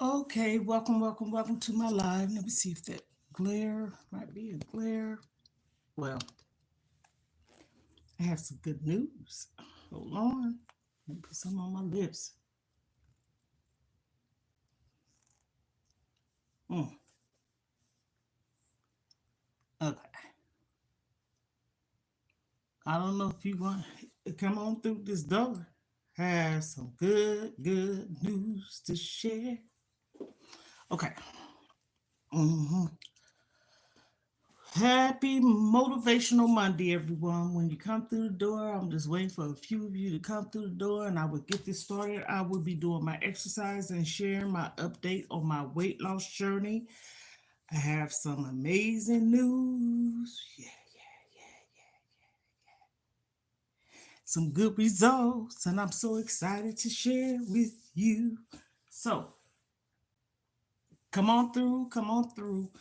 Okay, welcome to my live. Let me see if that glare might be a glare. Well, I have some good news. Hold on. Let me put some on my lips. Mm, okay. I don't know if you want to come on through this door. Have some good news to share. Okay. hmm Happy Motivational Monday, everyone. When you come through the door, I'm just waiting for a few of you to come through the door and I will get this started. I will be doing my exercise and sharing my update on my weight loss journey. I have some amazing news. Yeah, some good results, and I'm so excited to share with you. So, come on through, come on through.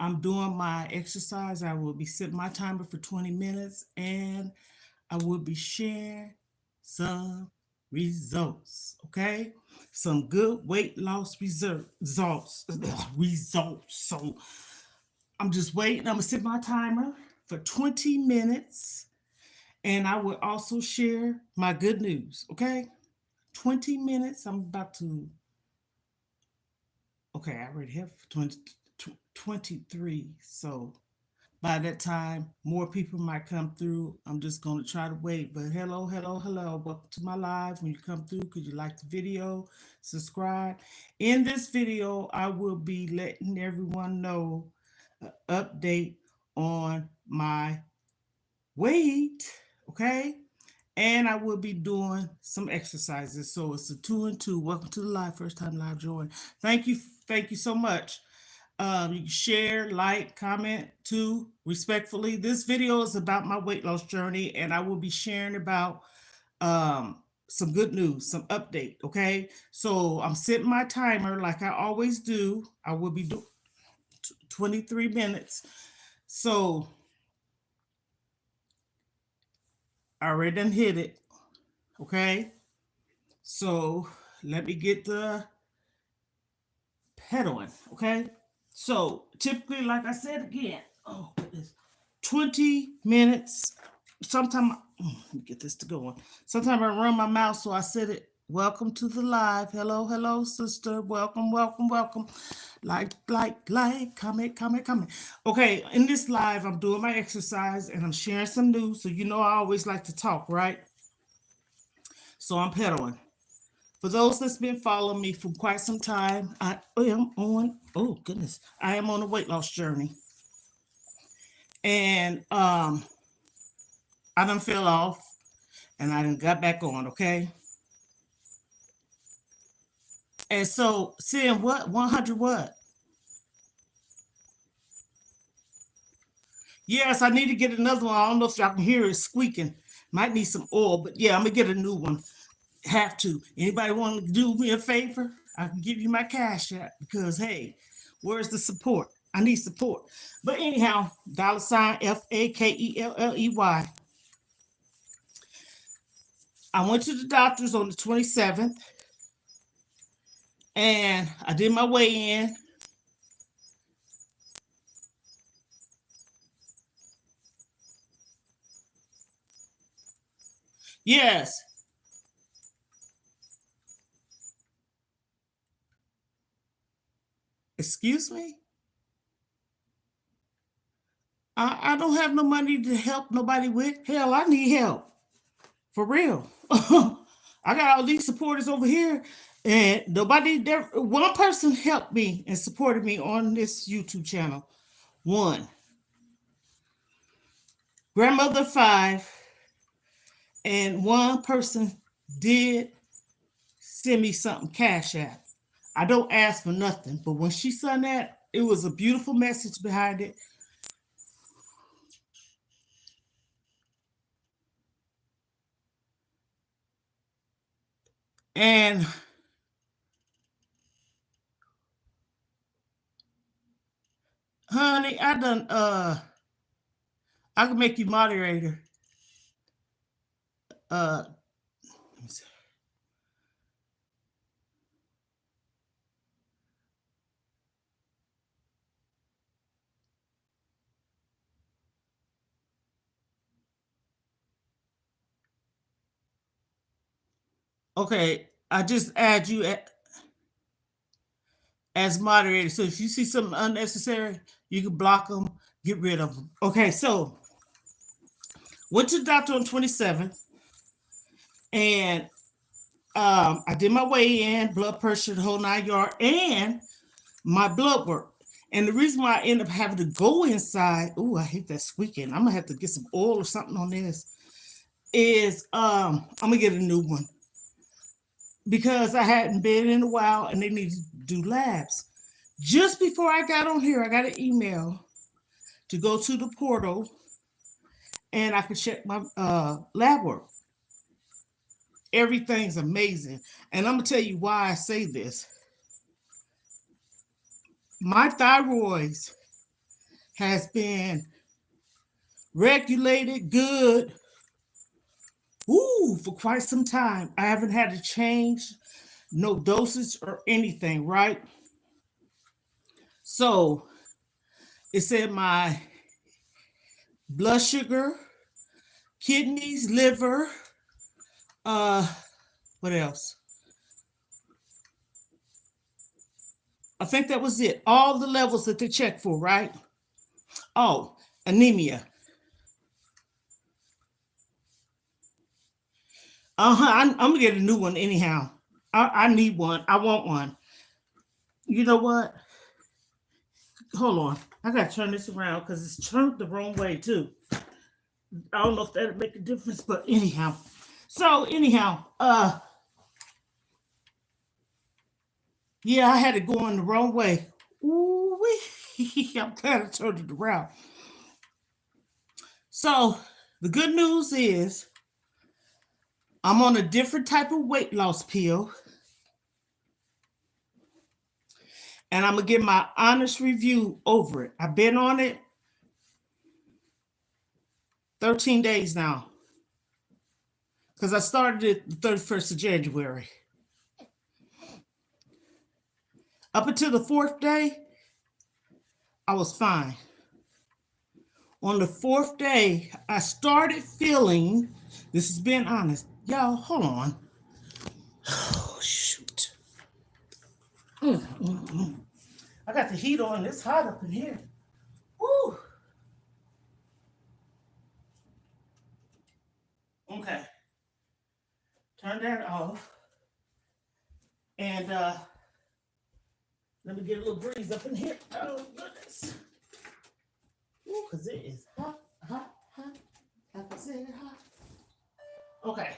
I'm doing my exercise. I will be setting my timer for 20 minutes and I will be sharing some results, okay? Some good weight loss results. results. So I'm just waiting. I'm gonna set my timer for 20 minutes and I will also share my good news, okay? 20 minutes. I'm about to, okay, I already have 23. So by that time, more people might come through. I'm just going to try to wait. But hello. Welcome to my live. When you come through, could you like the video? Subscribe. In this video, I will be letting everyone know an update on my weight. Okay. And I will be doing some exercises. So it's a 2 and 2. Welcome to the live. First time live join. Thank you. Thank you so much. You can share, like, comment too, respectfully. This video is about my weight loss journey, and I will be sharing about some good news, some update. Okay, so I'm setting my timer like I always do. I will be doing 23 minutes. So I already done hit it. Okay, so let me get the pedaling. Okay, so typically, like I said again, oh goodness, 20 minutes. Sometimes, let me get this to going. Sometimes I run my mouth, so I said it. Welcome to the live. Hello, sister. Welcome. Comment. Okay, in this live, I'm doing my exercise and I'm sharing some news. So, you know, I always like to talk, right? So, I'm pedaling. For those that's been following me for quite some time, I am on, oh goodness, I am on a weight loss journey. And I done fell off and I done got back on, okay? And so seeing what? 100 what? Yes, I need to get another one. I don't know if y'all can hear it squeaking. Might need some oil, but yeah, I'm gonna get a new one. Have to. Anybody want to do me a favor? I can give you my cash app because hey, where's the support? I need support. But anyhow, $ FAKELLEY. I went to the doctor's on the 27th and I did my weigh in. Yes. Excuse me? I don't have no money to help nobody with. Hell, I need help. For real. I got all these supporters over here, and nobody there. One person helped me and supported me on this YouTube channel. One. Grandmother 5, and one person did send me something cash app. I don't ask for nothing, but when she sent that, it was a beautiful message behind it. And honey, I can make you moderator. Uh Okay, I just add you as moderator. So if you see something unnecessary, you can block them, get rid of them. Okay, so went to the doctor on 27th, and I did my weigh in, blood pressure, the whole 9 yard, and my blood work. And the reason why I end up having to go inside, oh, I hate that squeaking. I'm gonna have to get some oil or something on this. Is I'm gonna get a new one because I hadn't been in a while and they need to do labs. Just before I got on here, I got an email to go to the portal and I could check my lab work. Everything's amazing. And I'm gonna tell you why I say this. My thyroid has been regulated good for quite some time. I haven't had to change no dosage or anything, right? So it said my blood sugar, kidneys, liver, what else? I think that was it. All the levels that they check for, right? Oh, anemia. I'm gonna get a new one anyhow. I need one. I want one. You know what? Hold on. I gotta turn this around because it's turned the wrong way too. I don't know if that'll make a difference, but anyhow. So anyhow, yeah, I had it going the wrong way. Ooh, I'm glad I turned it around. So the good news is I'm on a different type of weight loss pill. And I'm gonna give my honest review over it. I've been on it 13 days now. Because I started it the 31st of January. Up until the 4th day, I was fine. On the 4th day, I started feeling, this is being honest. Y'all, hold on. Oh, shoot. I got the heat on. It's hot up in here. Woo. Okay. Turn that off. And let me get a little breeze up in here. Oh, goodness. Ooh, because it is hot, hot, hot. Like I said, hot. Okay.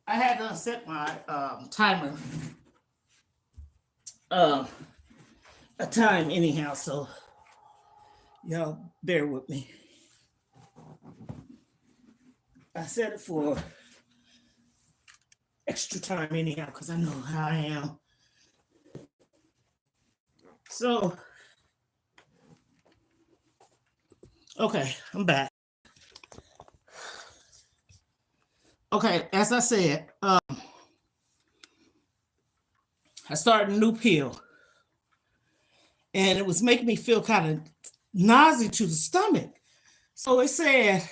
I had to set my timer. A time anyhow, so y'all bear with me. I set it for extra time anyhow, because I know how I am. So, okay, I'm back. Okay, as I said, I started a new pill, and it was making me feel kind of nausea to the stomach. So it said,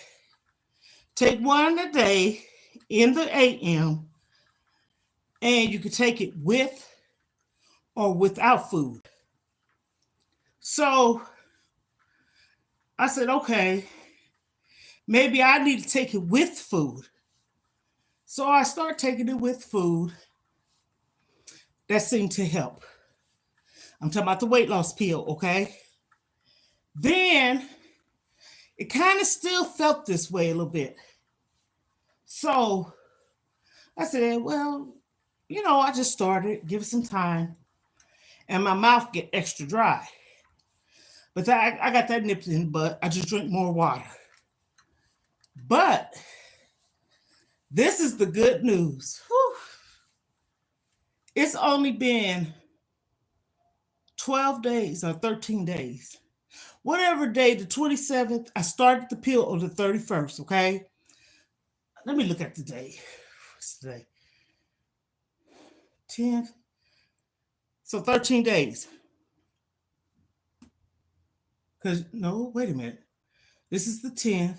take one a day in the AM, and you could take it with or without food. So I said, okay, maybe I need to take it with food. So I started taking it with food. That seemed to help. I'm talking about the weight loss pill, okay? Then it kind of still felt this way a little bit. So I said, well, I just started, give it some time, and my mouth get extra dry. But I got that nipped in the butt. I just drink more water. But this is the good news. Whew. It's only been 12 days or 13 days. Whatever day, the 27th, I started the pill on the 31st, okay? Let me look at the day. What's today? 10th. So 13 days. Because, no, wait a minute. This is the 10th.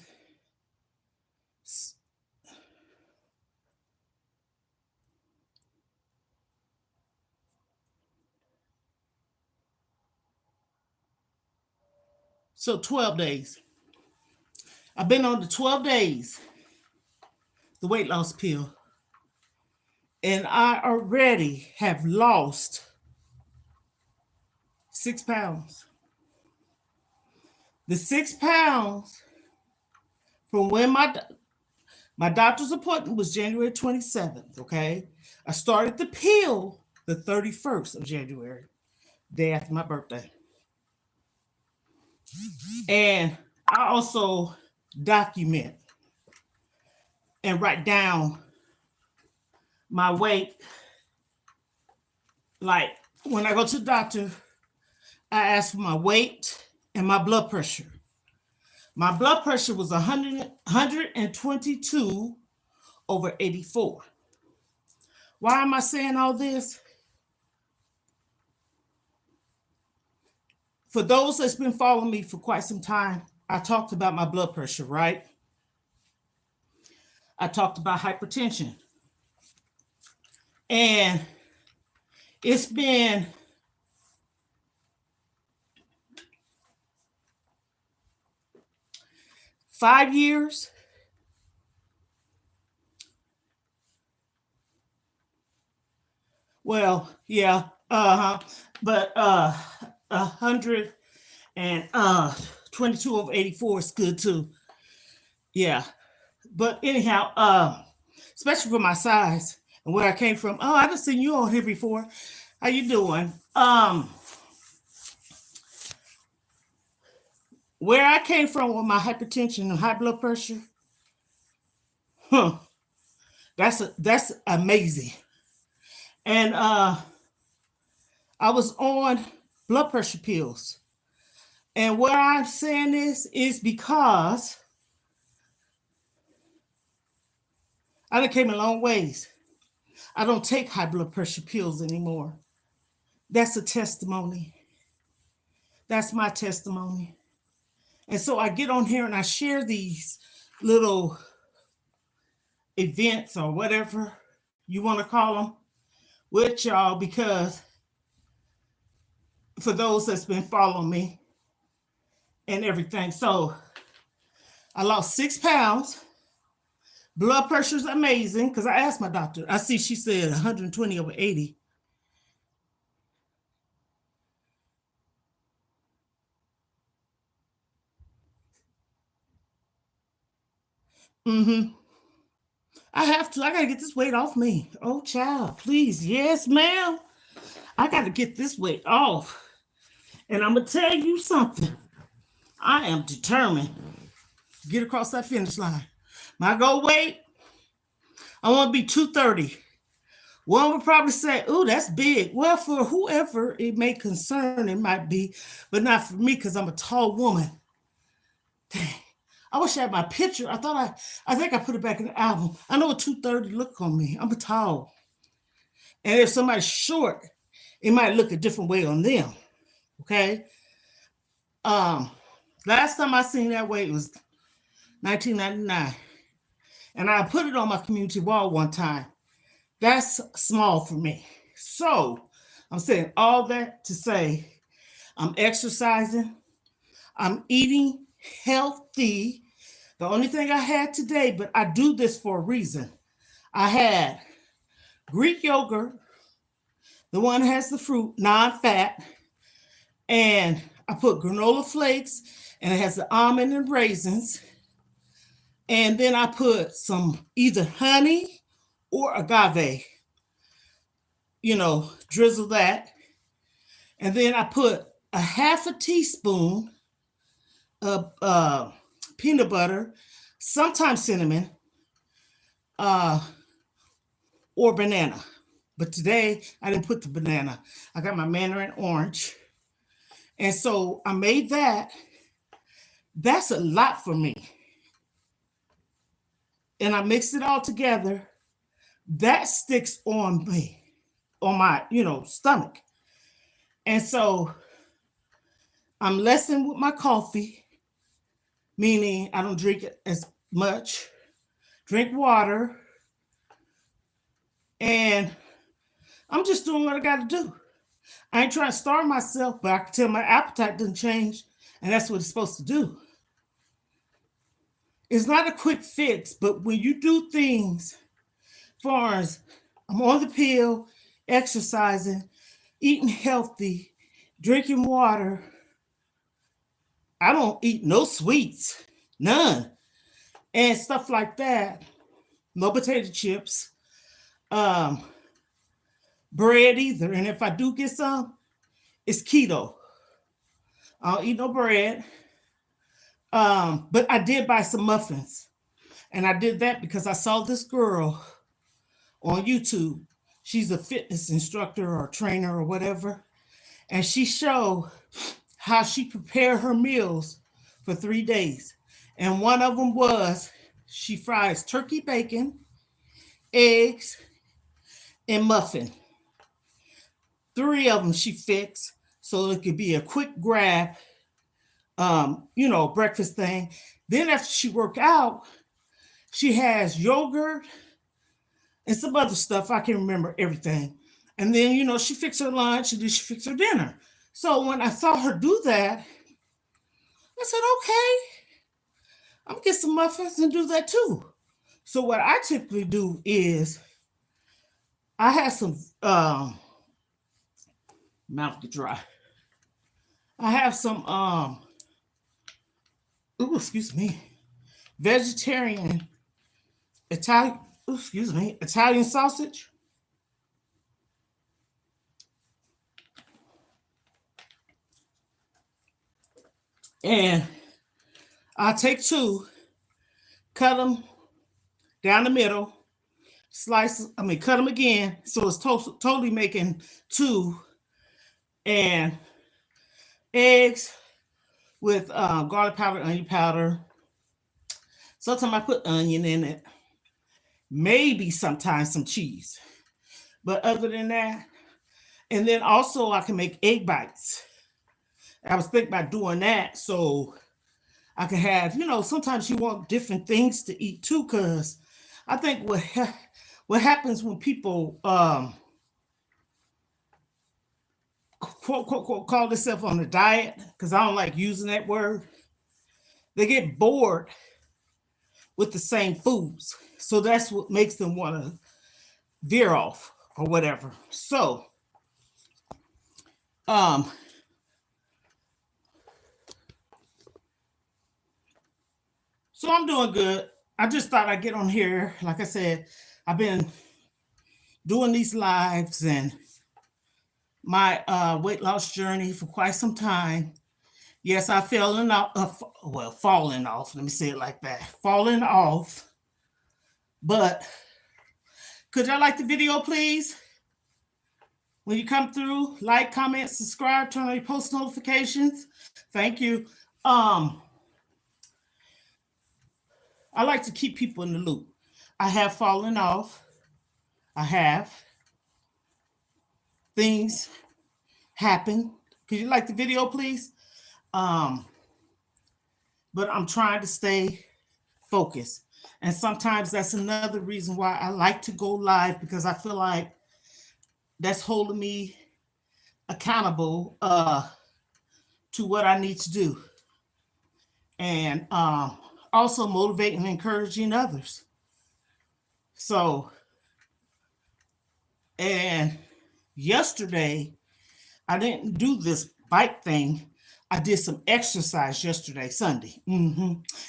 So 12 days. I've been on the 12 days, the weight loss pill, and I already have lost 6 pounds. The 6 pounds from when my doctor's appointment was January 27th, okay? I started the pill the 31st of January, day after my birthday. And I also document and write down my weight. Like when I go to the doctor, I ask for my weight and my blood pressure. My blood pressure was 122 over 84. Why am I saying all this? For those that's been following me for quite some time, I talked about my blood pressure, right? I talked about hypertension. And it's been five years. Well, yeah, but 122 over 84 is good too. Yeah. But anyhow, especially for my size and where I came from. Oh, I done seen you on here before. How you doing? Where I came from with my hypertension and high blood pressure, that's amazing. And I was on blood pressure pills. And where I'm saying this is because I done came a long ways. I don't take high blood pressure pills anymore. That's a testimony. That's my testimony. And so I get on here and I share these little events or whatever you want to call them with y'all, because for those that's been following me and everything. So I lost 6 pounds. Blood pressure's amazing because I asked my doctor. I see she said 120 over 80. I have to. I got to get this weight off me. Oh, child, please. Yes, ma'am. I got to get this weight off. And I'm going to tell you something. I am determined to get across that finish line. My goal weight, I want to be 230. One would probably say, "Ooh, that's big." Well, for whoever it may concern, it might be, but not for me because I'm a tall woman. Dang. I wish I had my picture. I think I put it back in the album. I know a 230 look on me. I'm a tall. And if somebody's short, it might look a different way on them. Okay. Last time I seen that weight was 1999. And I put it on my community wall one time. That's small for me. So I'm saying all that to say I'm exercising, I'm eating healthy. The only thing I had today, but I do this for a reason. I had Greek yogurt, the one that has the fruit, non-fat, and I put granola flakes, and it has the almond and raisins. And then I put some either honey or agave, drizzle that. And then I put a half a teaspoon of peanut butter, sometimes cinnamon, or banana. But today I didn't put the banana. I got my mandarin orange. And so I made that. That's a lot for me. And I mixed it all together. That sticks on me, on my, stomach. And so I'm lessing with my coffee, meaning I don't drink it as much. Drink water. And I'm just doing what I got to do. I ain't trying to starve myself, but I can tell my appetite doesn't change And that's what it's supposed to do. It's not a quick fix, but when you do things, far as I'm on the pill, exercising, eating healthy, drinking water, I don't eat no sweets, none, and stuff like that. No potato chips, um, bread either. And if I do get some, it's keto. I don't eat no bread. But I did buy some muffins. And I did that because I saw this girl on YouTube. She's a fitness instructor or trainer or whatever. And she showed how she prepared her meals for 3 days. And one of them was she fries turkey bacon, eggs, and muffin. 3 of them she fixed so it could be a quick grab, breakfast thing. Then after she worked out, she has yogurt and some other stuff. I can't remember everything. And then, she fixed her lunch and then she fixed her dinner. So when I saw her do that, I said, okay, I'm gonna get some muffins and do that too. So what I typically do is I have some mouth to dry. I have some excuse me, vegetarian Italian sausage. And I take 2, cut them down the middle, cut them again. So it's totally making 2, and eggs with garlic powder, onion powder. Sometimes I put onion in it. Maybe sometimes some cheese. But other than that, and then also I can make egg bites. I was thinking about doing that so I can have, sometimes you want different things to eat too, because I think what happens when people quote, quote, quote, call themselves on a diet, because I don't like using that word, they get bored with the same foods. So that's what makes them want to veer off or whatever. So, so I'm doing good. I just thought I'd get on here. Like I said, I've been doing these lives and my weight loss journey for quite some time. Yes, I fallen off. Falling off. Let me say it like that. Falling off. But could y'all like the video, please? When you come through, like, comment, subscribe, turn on your post notifications. Thank you. I like to keep people in the loop. I have fallen off. I have. Things happen. Could you like the video, please? But I'm trying to stay focused. And sometimes that's another reason why I like to go live, because I feel like that's holding me accountable to what I need to do. And also motivating and encouraging others. So, and yesterday, I didn't do this bike thing. I did some exercise yesterday, Sunday.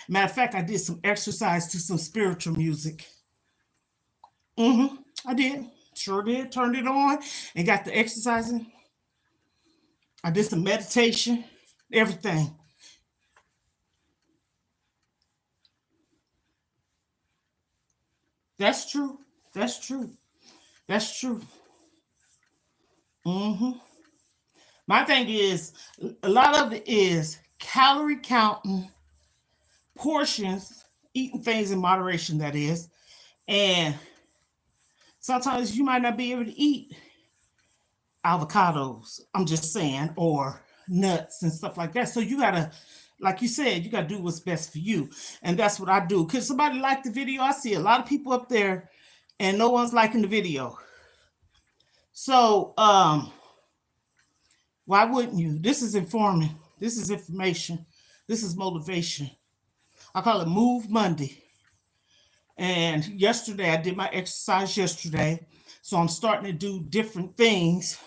Matter of fact, I did some exercise to some spiritual music. I did. Sure did. Turned it on and got the exercising. I did some meditation, everything. That's true. That's true. That's true. My thing is, a lot of it is calorie counting, portions, eating things in moderation, that is. And sometimes you might not be able to eat avocados, I'm just saying, or nuts and stuff like that. So you got to, like you said, you got to do what's best for you. And that's what I do. Could somebody like the video? I see a lot of people up there and no one's liking the video. So, why wouldn't you? This is informing. This is information. This is motivation. I call it Move Monday. And yesterday, I did my exercise yesterday. So I'm starting to do different things.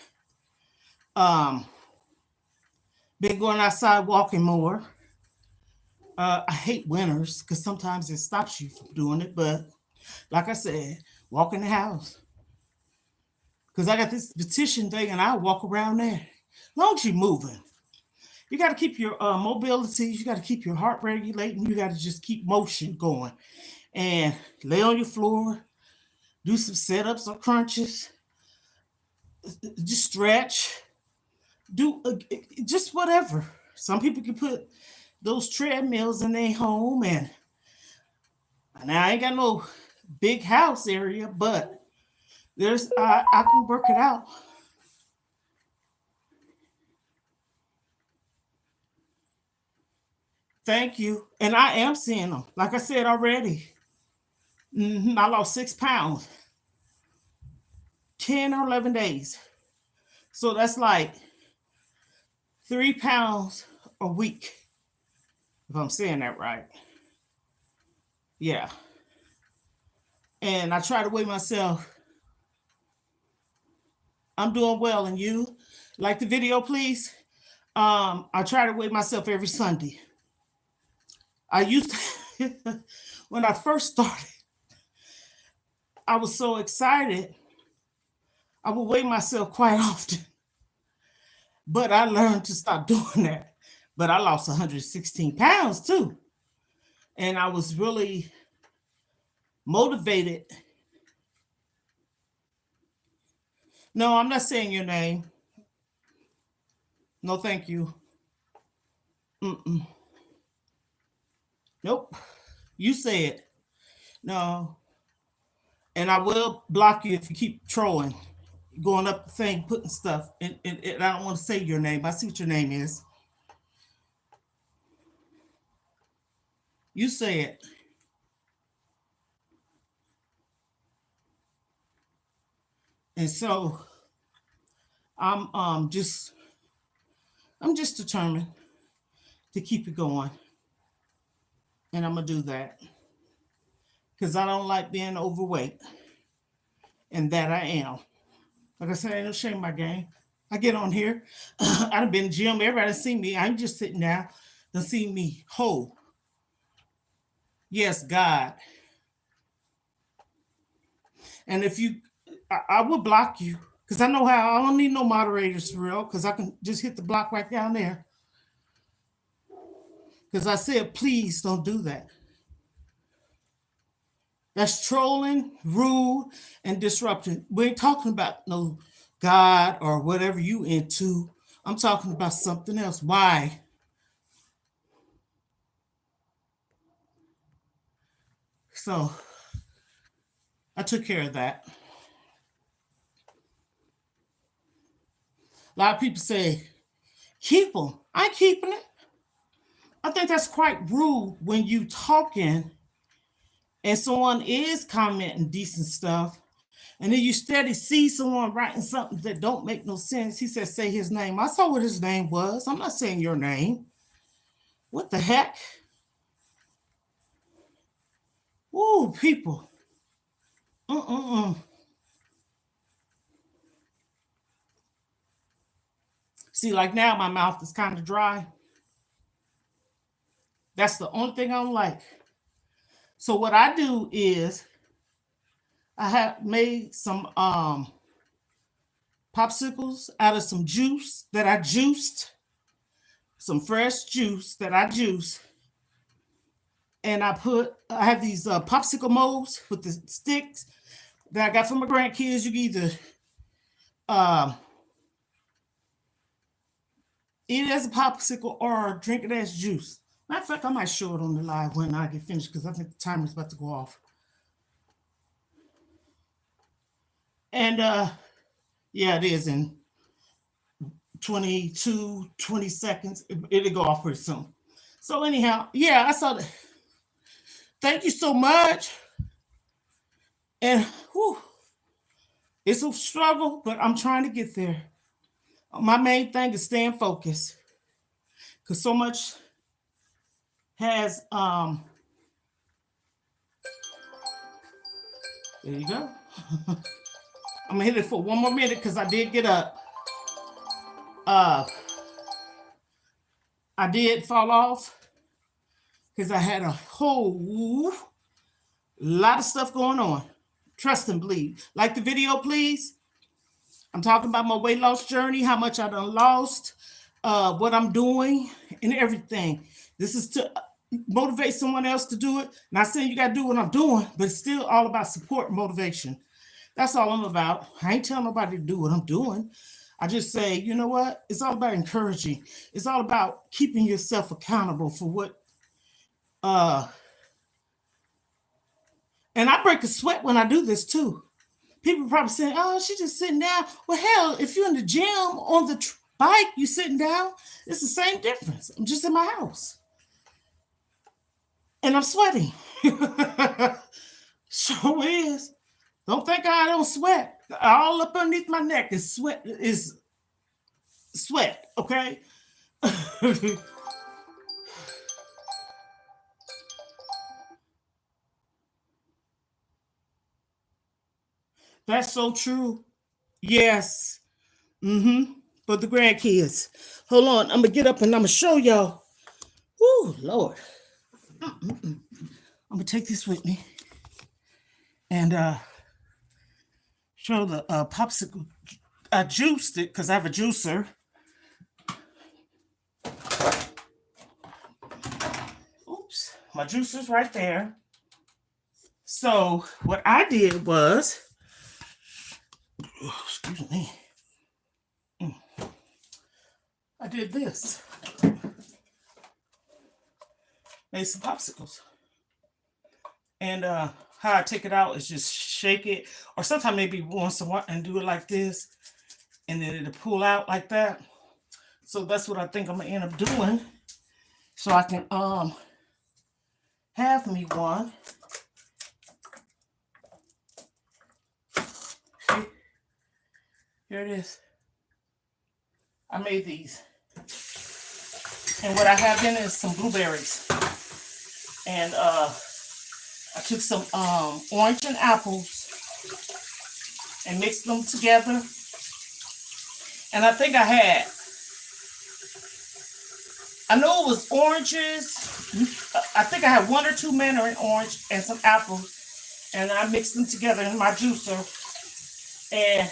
Um, been going outside walking more. I hate winters because sometimes it stops you from doing it. But like I said, walk in the house. Because I got this petition thing and I walk around there. As long as you're moving. You got to keep your mobility. You got to keep your heart regulating. You got to just keep motion going. And lay on your floor. Do some sit-ups or crunches. Just stretch. Do just whatever. Some people can put those treadmills in their home. And now I ain't got no big house area, but I can work it out. Thank you. And I am seeing them. Like I said already, I lost 6 pounds, 10 or 11 days. So that's like 3 pounds a week, if I'm saying that right. Yeah. And I try to weigh myself. I'm doing well. And you? Like the video, please? I try to weigh myself every Sunday. I used to, when I first started, I was so excited. I would weigh myself quite often, but I learned to stop doing that. But I lost 116 pounds too. And I was really motivated. No, I'm not saying your name. No, thank you. Mm-mm. Nope. You say it. No. And I will block you if you keep trolling, going up the thing, putting stuff. And I don't want to say your name. I see what your name is. You say it. And so I'm just I'm just determined to keep it going. And I'm gonna do that. Because I don't like being overweight. And that I am. Like I said, ain't no shame in my game. I get on here. I done been in the gym. Everybody see me. I ain't just sitting down. They see me whole. Yes, God. And if you, I will block you because I know how. I don't need no moderators for real because I can just hit the block right down there. Because I said, please don't do that. That's trolling, rude, and disrupting. We ain't talking about no God or whatever you into. I'm talking about something else. Why? So I took care of that. A lot of people say, keep them. I ain't keeping it. I think that's quite rude when you talking and someone is commenting decent stuff, and then you steady see someone writing something that don't make no sense. He said, say his name. I saw what his name was. I'm not saying your name. What the heck? Ooh, people. Mm-mm-mm. See, like now my mouth is kind of dry. That's the only thing I don't like. So what I do is I have made some popsicles out of some juice that I juiced, some fresh juice that I juiced, and I have these popsicle molds with the sticks that I got from my grandkids. You can either um, eat it as a popsicle or drink it as juice. Matter of fact, I might show it on the live when I get finished because I think the timer's about to go off. And yeah, it is in 22, 20 seconds. It'll go off pretty soon. So anyhow, yeah, I saw that. Thank you so much. And whew, it's a struggle, but I'm trying to get there. My main thing is staying focused. because so much has there you go. I'm gonna hit it for one more minute because I did get up. Uh, I did fall off because I had a whole lot of stuff going on. Trust and believe. Like the video, please. I'm talking about my weight loss journey, how much I done lost, what I'm doing, and everything. This is to motivate someone else to do it. Not saying you got to do what I'm doing, but it's still all about support and motivation. That's all I'm about. I ain't telling nobody to do what I'm doing. I just say, you know what? It's all about encouraging. It's all about keeping yourself accountable for what. And I break a sweat when I do this too. People probably saying, "Oh, she's just sitting down." Well, hell, if you're in the gym on the bike, you sitting down. It's the same difference. I'm just in my house, and I'm sweating. Sure is. Don't think I don't sweat. All up underneath my neck is sweat. Is sweat. Okay. That's so true. Yes. Mm-hmm. For the grandkids. Hold on. I'm gonna get up and I'm gonna show y'all. Woo, Lord. I'm gonna take this with me and show the popsicle. I juiced it because I have a juicer. Oops, my juicer's right there. So what I did was, excuse me, I did this. Made some popsicles. And how I take it out is just shake it, or sometimes maybe once in a while and do it like this, and then it'll pull out like that. So that's what I think I'm gonna end up doing. So I can have me one. See? Here it is. I made these. And what I have in it is some blueberries. And I took some orange and apples and mixed them together. And I think I know it was oranges. I think I had 1 or 2 mandarin orange and some apples. And I mixed them together in my juicer. And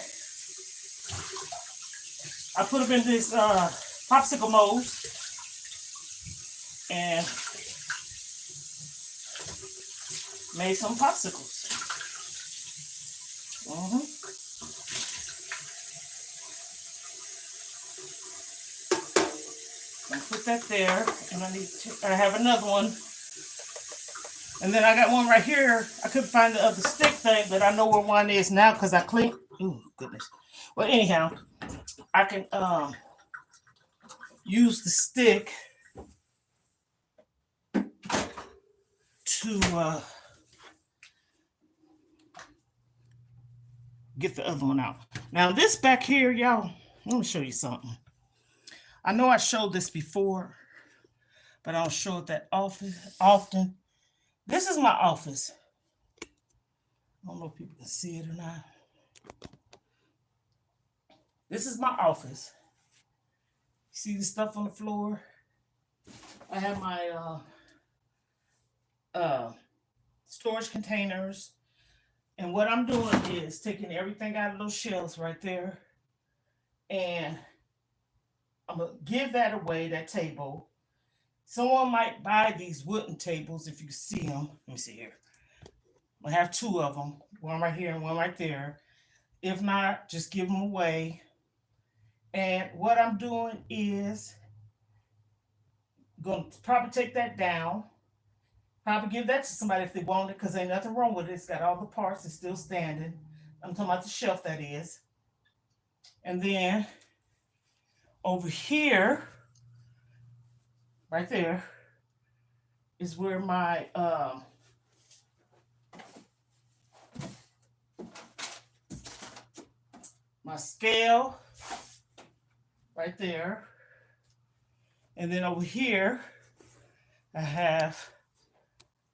I put them in this popsicle molds. And made some popsicles. I put that there, and I have another one. And then I got one right here. I couldn't find the other stick thing, but I know where one is now because I cleaned. Oh goodness. Well, anyhow, I can use the stick to get the other one out. Now this back here, y'all, let me show you something. I know I showed this before, but I don't show it that often. This is my office. I don't know if people can see it or not. This is my office. See the stuff on the floor? I have my storage containers. And what I'm doing is taking everything out of those shelves right there. And I'm going to give that away, that table. Someone might buy these wooden tables if you see them. Let me see here. I have 2 of them. One right here and one right there. If not, just give them away. And what I'm doing is going to probably take that down. Probably give that to somebody if they want it because ain't nothing wrong with it. It's got all the parts. It's still standing. I'm talking about the shelf, that is. And then over here, right there, is where my my scale right there. And then over here, I have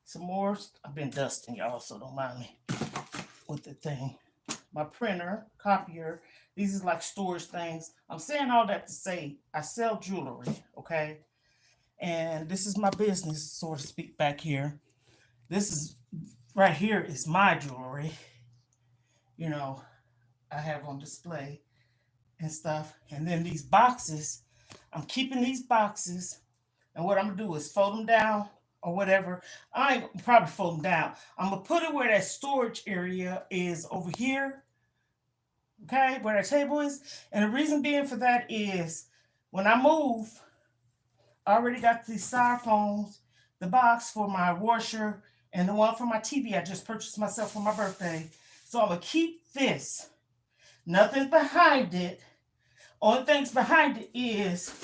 some more. I've been dusting, y'all, so don't mind me with the thing. My printer, copier. These is like storage things. I'm saying all that to say I sell jewelry, okay? And this is my business, so to speak, back here. This is right here is my jewelry. You know, I have on display and stuff. And then these boxes, I'm keeping these boxes. And what I'm gonna do is fold them down or whatever. I ain't probably fold them down. I'm gonna put it where that storage area is over here. Okay, where that table is. And the reason being for that is when I move, I already got these styrofoams, the box for my washer, and the one for my TV I just purchased myself for my birthday. So I'm gonna keep this. Nothing's behind it. Only things behind it is,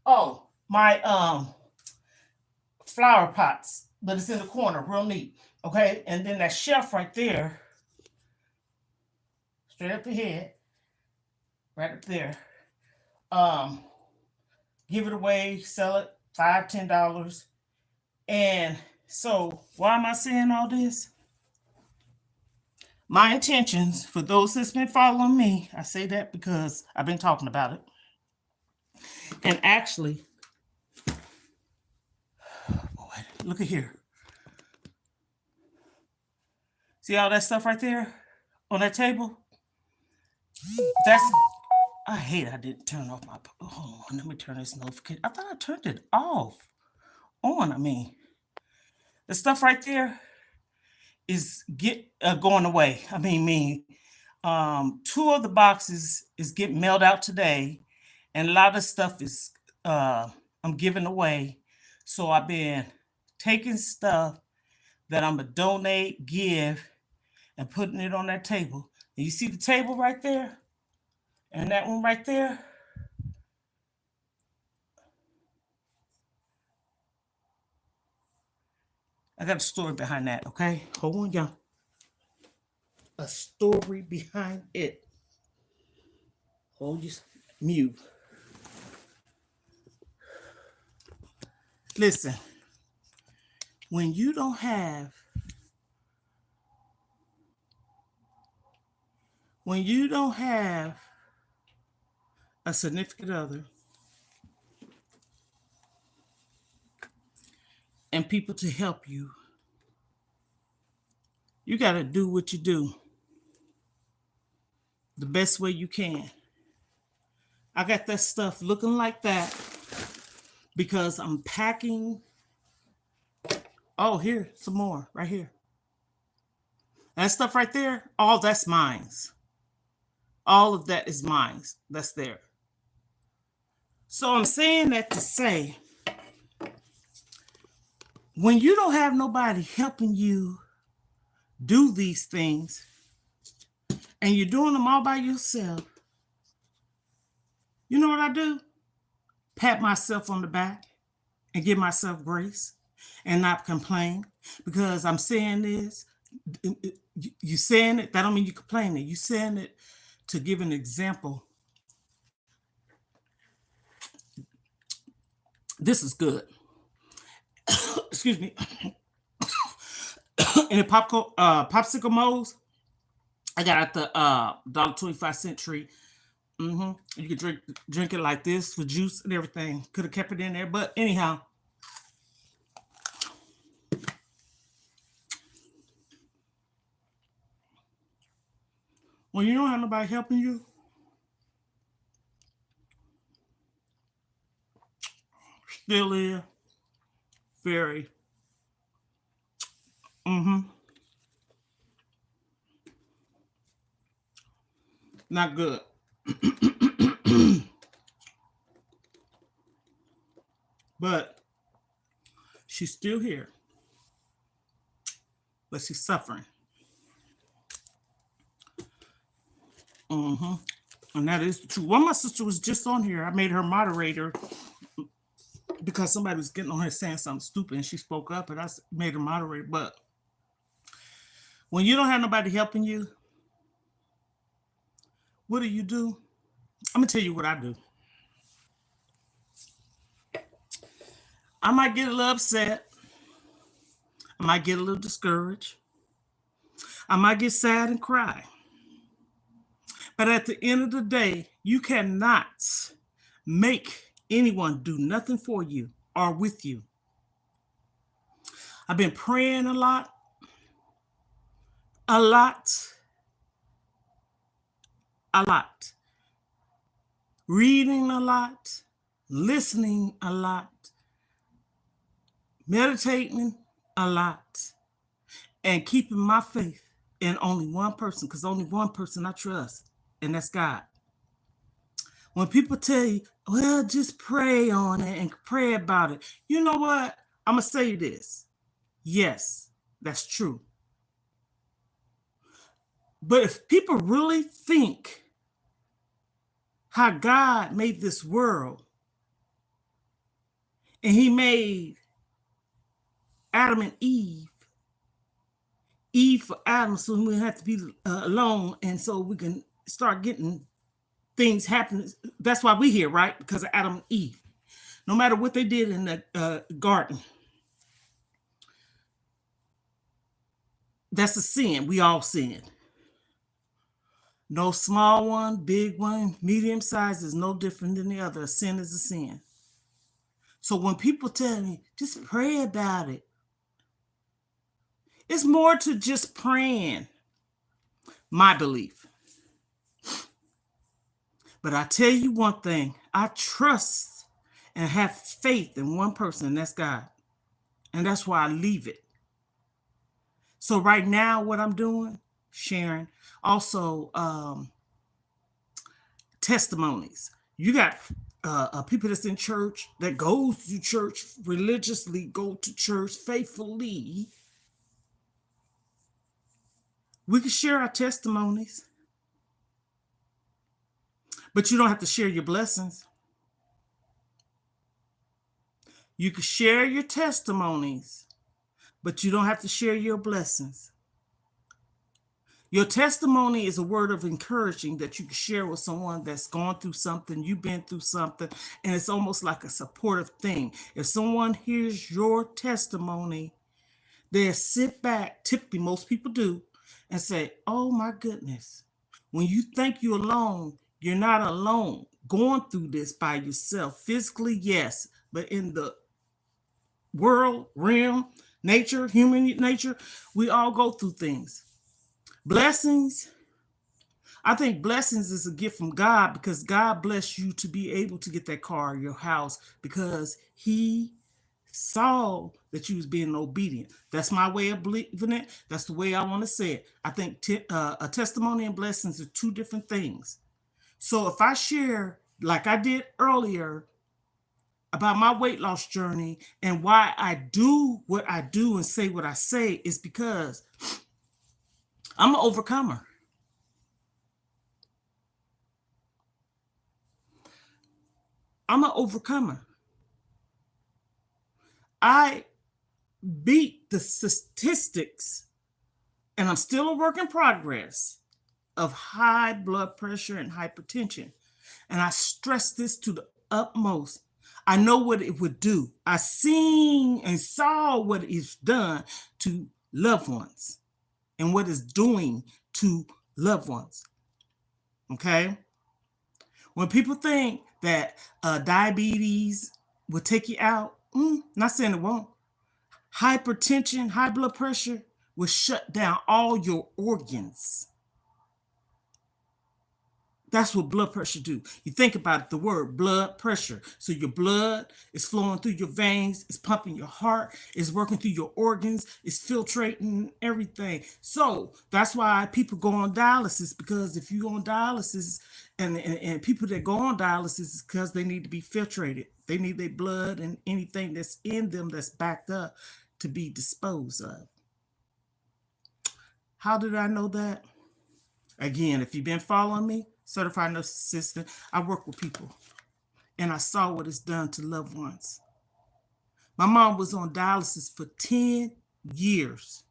oh, my flower pots, but it's in the corner, real neat. Okay, and then that shelf right there, straight up ahead, right up there. Give it away, sell it $5, $10. And so why am I saying all this? My intentions, for those that's been following me, I say that because I've been talking about it. And actually, boy, look at here. See all that stuff right there on that table? That's, I hate I didn't turn off my, hold on, let me turn this notification. I thought I turned it off. On, I mean. The stuff right there is going away. I mean, two of the boxes is getting mailed out today, and a lot of stuff is I'm giving away. So I've been taking stuff that I'm gonna donate, give, and putting it on that table. And you see the table right there, and that one right there. I got a story behind that. Okay, hold on, y'all. A story behind it. Hold your mute. Listen, when you don't have a significant other and people to help you, you got to do what you do the best way you can. I got that stuff looking like that because I'm packing. Oh, here, some more right here. That stuff right there, all that's mine's. All of that is mine's. That's there. So I'm saying that to say, when you don't have nobody helping you do these things and you're doing them all by yourself, you know what I do? Pat myself on the back and give myself grace and not complain, because I'm saying this. You saying it, that don't mean you complaining. You saying it to give an example. This is good. Excuse me. In the popsicle molds, I got at the $1.25 tree. You could drink it like this with juice and everything. Could have kept it in there, but anyhow. When you don't have nobody helping you, still is very not good. But she's still here. But she's suffering. And that is the truth. Well, my sister was just on here. I made her moderator because somebody was getting on her saying something stupid, and she spoke up, and I made her moderator. But when you don't have nobody helping you, what do? I'm gonna tell you what I do. I might get a little upset. I might get a little discouraged. I might get sad and cry. But at the end of the day, you cannot make anyone do nothing for you or with you. I've been praying a lot, a lot, a lot, reading a lot, listening a lot, meditating a lot, and keeping my faith in only one person, because only one person I trust, and that's God. When people tell you, well, just pray on it and pray about it, you know what? I'm going to say this. Yes, that's true. But if people really think how God made this world, and he made Adam and Eve for Adam, so we have to be alone, and so we can start getting things happening. That's why we're here, right? Because of Adam and Eve. No matter what they did in the garden, that's a sin. We all sin. No small one, big one, medium size is no different than the other. A sin is a sin. So when people tell me, just pray about it, it's more to just praying, my belief. But I tell you one thing, I trust and have faith in one person, and that's God. And that's why I leave it. So right now, what I'm doing, sharing, also testimonies. You got people that's in church, that goes to church religiously, go to church faithfully. We can share our testimonies, but you don't have to share your blessings. You can share your testimonies, but you don't have to share your blessings. Your testimony is a word of encouraging that you can share with someone that's gone through something, you've been through something, and it's almost like a supportive thing. If someone hears your testimony, they'll sit back, typically most people do, and say, oh my goodness. When you think you're alone, you're not alone going through this by yourself. Physically, yes, but in the world, realm, nature, human nature, we all go through things. Blessings, I think blessings is a gift from God, because God blessed you to be able to get that car, your house, because he saw that you was being obedient. That's my way of believing it. That's the way I want to say it. I think a testimony and blessings are two different things. So if I share, like I did earlier, about my weight loss journey and why I do what I do and say what I say, is because I'm an overcomer. I'm an overcomer. I beat the statistics, and I'm still a work in progress, of high blood pressure and hypertension. And I stress this to the utmost. I know what it would do. I seen and saw what it's done to loved ones and what it's doing to loved ones. Okay? When people think that diabetes will take you out, not saying it won't. Hypertension, high blood pressure will shut down all your organs. That's what blood pressure do. You think about it, the word blood pressure. So your blood is flowing through your veins, it's pumping your heart, it's working through your organs, it's filtrating everything. So that's why people go on dialysis, because if you go on dialysis, and people that go on dialysis is because they need to be filtrated. They need their blood and anything that's in them that's backed up to be disposed of. How did I know that? Again, if you've been following me, certified nurse assistant, I work with people, and I saw what it's done to loved ones. My mom was on dialysis for 10 years,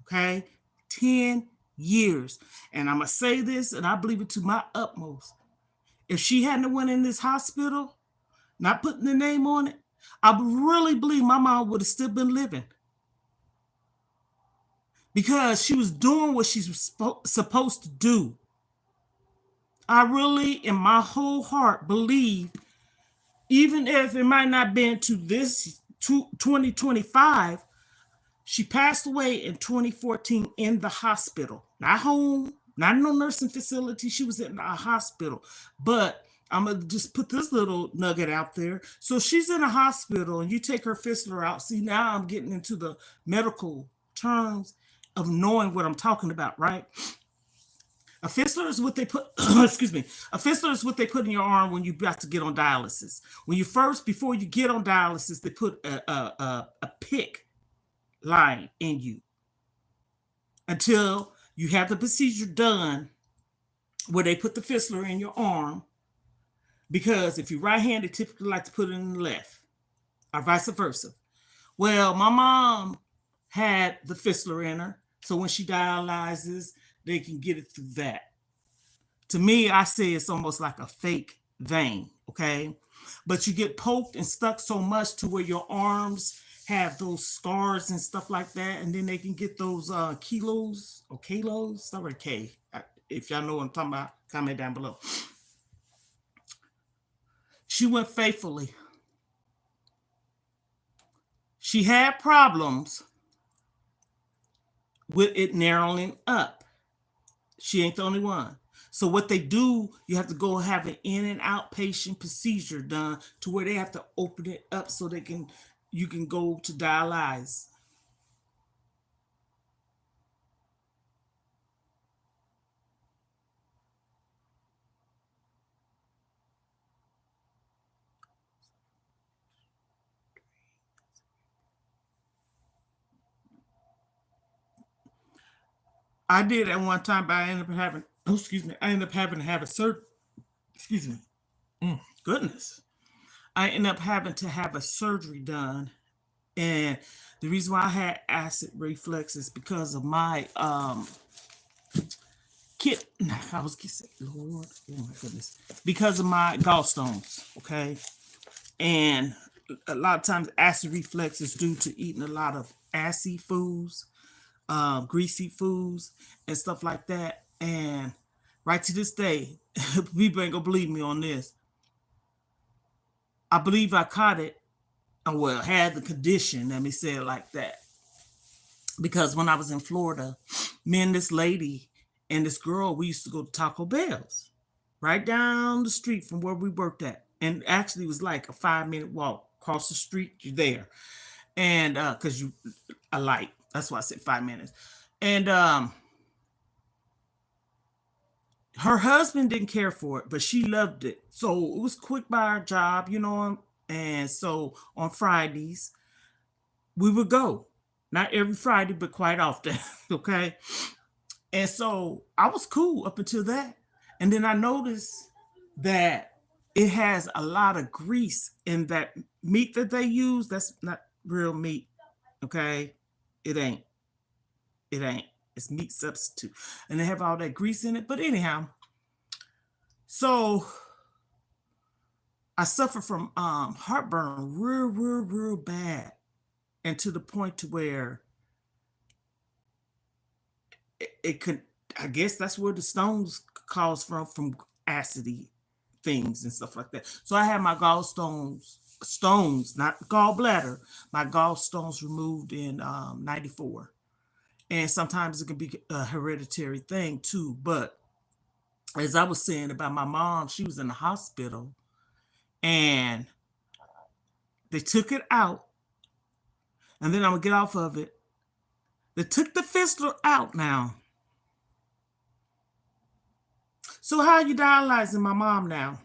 okay? 10 years. And I'm going to say this, and I believe it to my utmost. If she hadn't went in this hospital, not putting the name on it, I really believe my mom would have still been living because she was doing what she was supposed to do. I really, in my whole heart, believe, even if it might not been to this 2025, she passed away in 2014 in the hospital, not home, not in no nursing facility. She was in a hospital. But I'm going to just put this little nugget out there. So she's in a hospital and you take her fistula out. See, now I'm getting into the medical terms of knowing what I'm talking about, right? A fistula is what they put, excuse me, a fistula is what they put in your arm when you're about to get on dialysis. When you first, before you get on dialysis, they put a PICC line in you until you have the procedure done where they put the fistula in your arm, because if you're right-handed, typically like to put it in the left or vice versa. Well, my mom had the fistula in her, so when she dialyzes, they can get it through that. To me, I say it's almost like a fake vein, okay? But you get poked and stuck so much to where your arms have those scars and stuff like that, and then they can get those kilos or kilos, start with a K. If y'all know what I'm talking about, comment down below. She went faithfully. She had problems with it narrowing up. She ain't the only one. So what they do, you have to go have an in and outpatient procedure done to where they have to open it up so you can go to dialyze. I did at one time, but I ended up having, I ended up having to have a surgery. Excuse me. Goodness. I ended up having to have a surgery done. And the reason why I had acid reflux is because of my I was kissing, Lord, oh my goodness, because of my gallstones, okay? And a lot of times acid reflux is due to eating a lot of assy foods, greasy foods, and stuff like that. And right to this day, people ain't gonna believe me on this. I believe I caught it, well, had the condition, let me say it like that. Because when I was in Florida, me and this lady and this girl, we used to go to Taco Bell's right down the street from where we worked at. And actually it was like a 5-minute walk across the street, you're there. And because you a light, that's why I said 5 minutes. And her husband didn't care for it, but she loved it. So it was quick by our job, you know. And so on Fridays, we would go. Not every Friday, but quite often. Okay. And so I was cool up until that. And then I noticed that it has a lot of grease in that meat that they use. That's not real meat. Okay. It ain't. It ain't. It's meat substitute. And they have all that grease in it. But anyhow, so I suffer from heartburn real bad. And to the point to where it could, I guess that's where the stones cause from acidy things and stuff like that. So I had my stones, not gallbladder, my gallstones removed in 94. And sometimes it can be a hereditary thing too. But as I was saying about my mom, she was in the hospital and they took it out. And then I'm gonna get off of it. They took the fistula out now. So how are you dialyzing my mom now?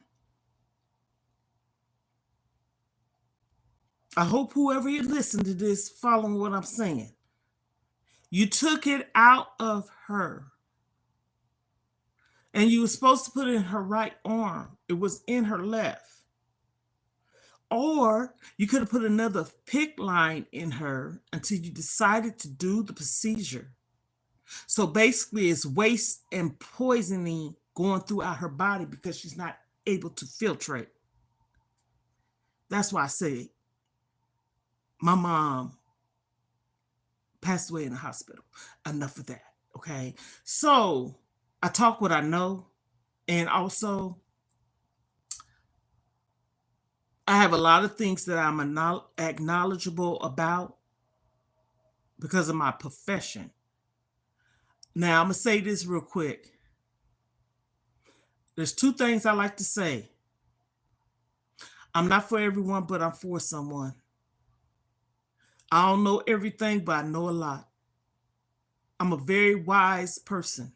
I hope whoever you listen to this following what I'm saying. You took it out of her. And you were supposed to put it in her right arm. It was in her left. Or you could have put another PICC line in her until you decided to do the procedure. So basically it's waste and poisoning going throughout her body because she's not able to filtrate. That's why I say my mom passed away in the hospital. Enough of that. Okay. So I talk what I know. And also, I have a lot of things that I'm acknowledgeable about because of my profession. Now, I'm going to say this real quick. There's two things I like to say. I'm not for everyone, but I'm for someone. I don't know everything, but I know a lot. I'm a very wise person.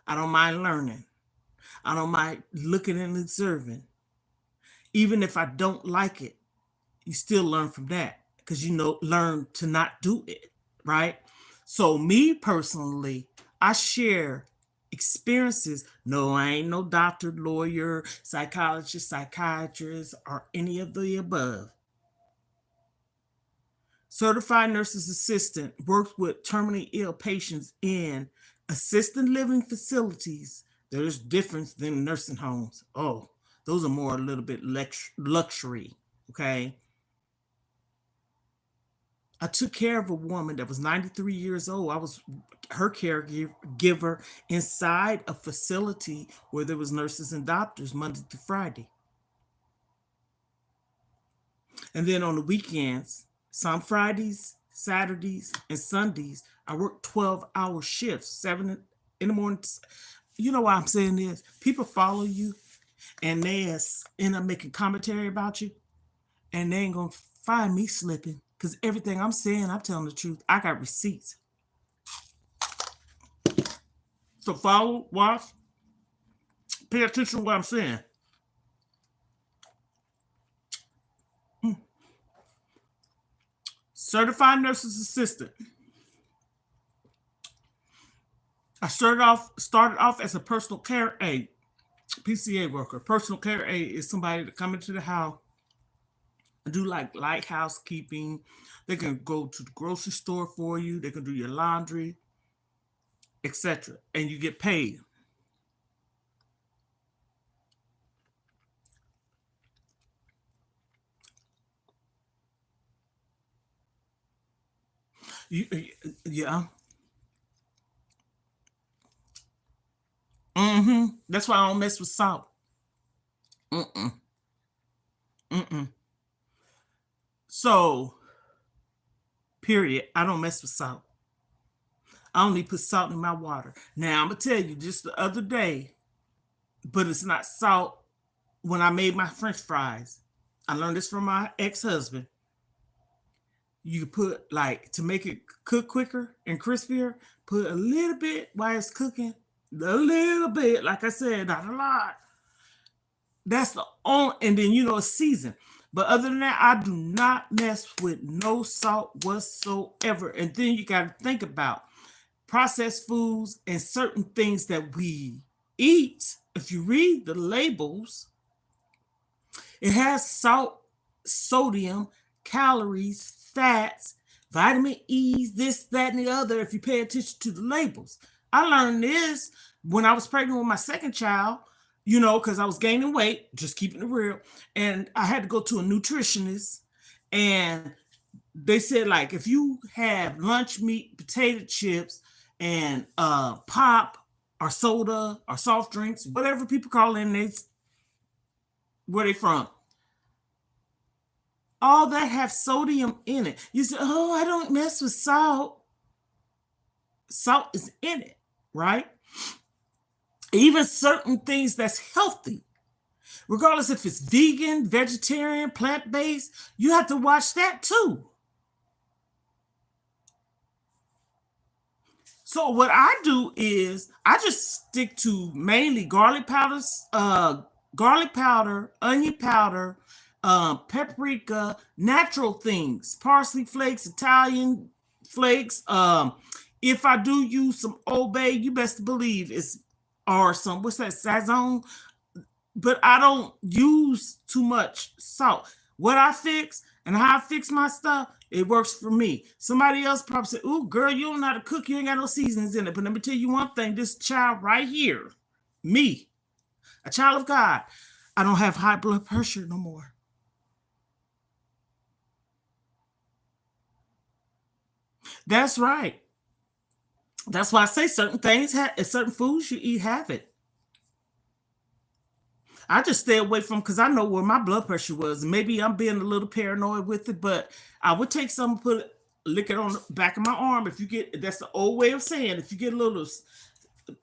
I don't mind learning. I don't mind looking and observing. Even if I don't like it, you still learn from that because learn to not do it, right? So me personally, I share experiences. No, I ain't no doctor, lawyer, psychologist, psychiatrist, or any of the above. Certified nurse's assistant works with terminally ill patients in assisted living facilities. There's difference than nursing homes. Oh, those are more a little bit luxury. Okay. I took care of a woman that was 93 years old. I was her caregiver inside a facility where there was nurses and doctors Monday through Friday. And then on the weekends, some Fridays, Saturdays, and Sundays, I worked 12-hour shifts, 7 in the morning. You know why I'm saying this? People follow you and they end up making commentary about you, and they ain't going to find me slipping because everything I'm saying, I'm telling the truth. I got receipts. So follow, watch, pay attention to what I'm saying. Certified nurse's assistant. I started off as a personal care aide, PCA worker. Personal care aide is somebody that come into the house and do like housekeeping. They can go to the grocery store for you. They can do your laundry, etc. And you get paid. Yeah. That's why I don't mess with salt. Mm-mm. Mm-mm. So, period. I don't mess with salt. I only put salt in my water. Now, I'm going to tell you, just the other day, but it's not salt when I made my French fries. I learned this from my ex-husband. You put, like, to make it cook quicker and crispier, put a little bit while it's cooking. A little bit, like I said, not a lot. That's the only, and then season. But other than that, I do not mess with no salt whatsoever. And then you got to think about processed foods and certain things that we eat. If you read the labels, it has salt, sodium, calories, fats, vitamin E's, this, that, and the other, if you pay attention to the labels. I learned this when I was pregnant with my second child, because I was gaining weight, just keeping it real. And I had to go to a nutritionist. And they said, like, if you have lunch meat, potato chips, and pop or soda or soft drinks, whatever people call it, where they from, all that have sodium in it. You say, oh, I don't mess with salt. Salt is in it, right? Even certain things that's healthy, regardless if it's vegan, vegetarian, plant-based, you have to watch that too. So what I do is I just stick to mainly garlic powder, onion powder, paprika, natural things, parsley flakes, Italian flakes. If I do use some Old Bay, you best believe it's, or some, what's that, Sazon? But I don't use too much salt. What I fix and how I fix my stuff, it works for me. Somebody else probably say, ooh, girl, you don't know how to cook. You ain't got no seasonings in it. But let me tell you one thing. This child right here, me, a child of God, I don't have high blood pressure no more. That's right. That's why I say certain things, certain foods you eat have it. I just stay away from because I know where my blood pressure was. Maybe I'm being a little paranoid with it, but I would take some, lick it on the back of my arm. If you get, that's the old way of saying, if you get a little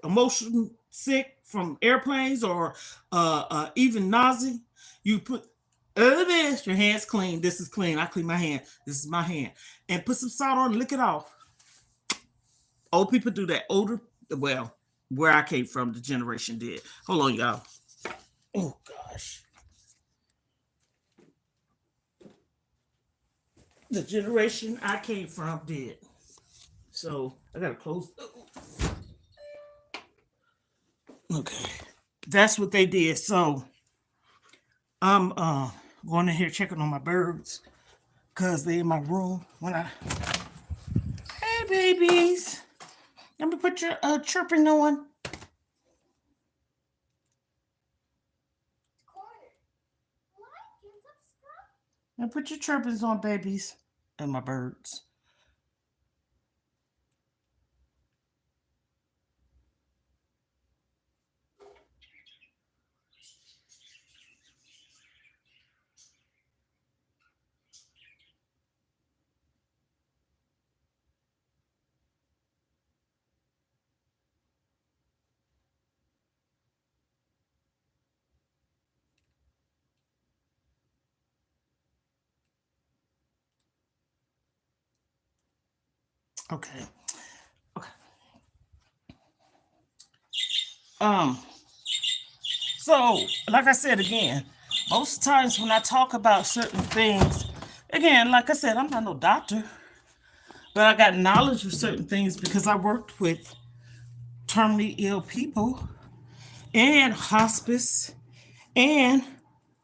emotion sick from airplanes or even nausea, you put this, your hands clean. This is clean. I clean my hand. This is my hand. And put some salt on, lick it off. Old people do that. Older, well, where I came from, the generation did. Hold on, y'all. Oh gosh. The generation I came from did. So I gotta close. Okay. That's what they did. So I'm going in here checking on my birds because they in my room when I hey babies. Let me put your chirping on. And put your chirpings on, babies. And my birds. Okay. Okay. Um, so like I said again, most times when I talk about certain things, again, like I said, I'm not no doctor, but I got knowledge of certain things because I worked with terminally ill people and hospice, and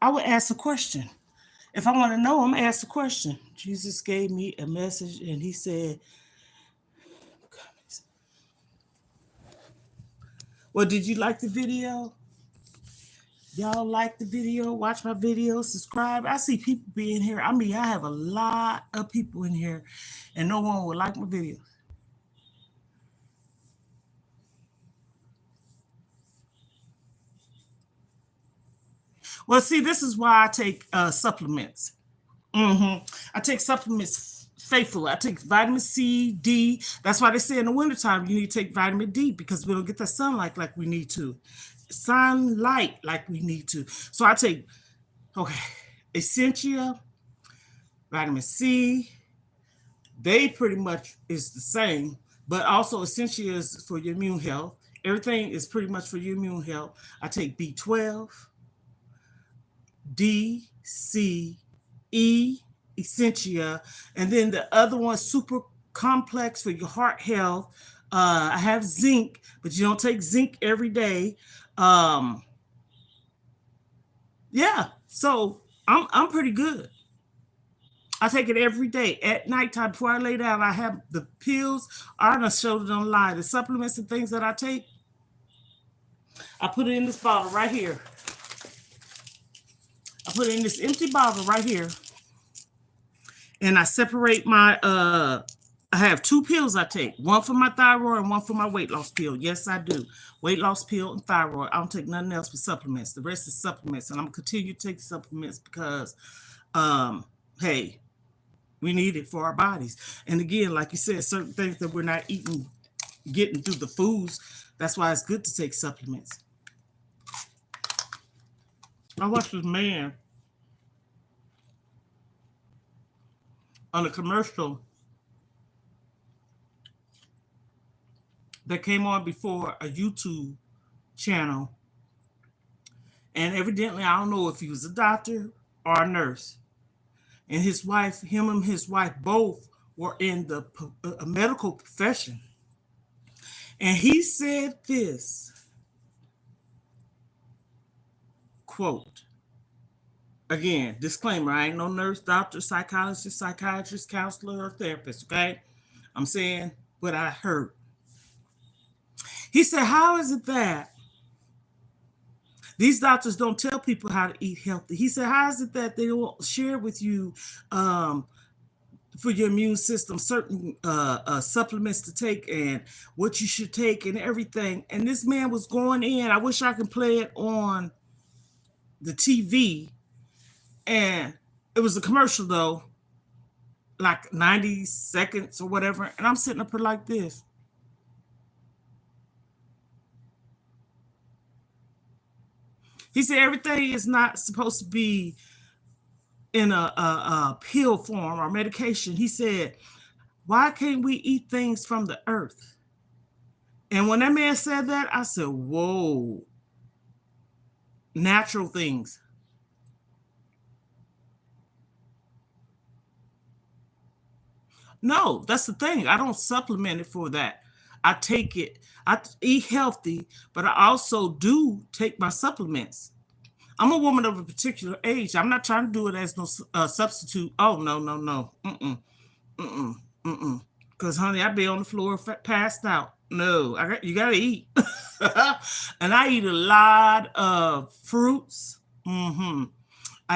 I would ask a question. If I want to know, I'm gonna ask a question. Jesus gave me a message and he said, well, did you like the video? Y'all like the video? Watch my video, subscribe. I see people being here. I mean, I have a lot of people in here and no one would like my video. Well, see, this is why I take supplements. I take supplements faithfully. I take vitamin C, D. That's why they say in the wintertime you need to take vitamin D because we don't get the sunlight like we need to. Sunlight like we need to. So I take, okay, Essentia, vitamin C. They pretty much is the same, but also Essentia is for your immune health. Everything is pretty much for your immune health. I take B12, D, C, E, Essentia, and then the other one, super complex for your heart health. I have zinc, but you don't take zinc every day. Um, yeah, so I'm pretty good. I take it every day at nighttime before I lay down. I have the pills. I done showed it online. The supplements and things that I take, I put it in this bottle right here. I put it in this empty bottle right here, and I separate my I have two pills I take, one for my thyroid and one for my weight loss pill. Yes, I do. Weight loss pill and thyroid. I don't take nothing else but supplements. The rest is supplements. And I'm gonna continue to take supplements because hey, we need it for our bodies. And again, like you said, certain things that we're not eating, getting through the foods. That's why it's good to take supplements. I watched this man on a commercial that came on before a YouTube channel. And evidently, I don't know if he was a doctor or a nurse. And his wife, him and his wife both were in the medical profession. And he said this quote, again, disclaimer, I ain't no nurse, doctor, psychiatrist, counselor, or therapist, okay? I'm saying what I heard. He said, how is it that these doctors don't tell people how to eat healthy? He said, how is it that they don't share with you for your immune system, certain supplements to take and what you should take and everything. And this man was going in. I wish I could play it on the TV. And it was a commercial though, like 90 seconds or whatever. And I'm sitting up here like this. He said everything is not supposed to be in a pill form or medication. He said, why can't we eat things from the earth? And when that man said that, I said, whoa, natural things. No, that's the thing. I don't supplement it for that. I take it. I eat healthy, but I also do take my supplements. I'm a woman of a particular age. I'm not trying to do it as no substitute. Oh no, no, no. Mm-mm, mm-mm, mm-mm. Because honey, I be on the floor passed out. No, you gotta eat. And I eat a lot of fruits. I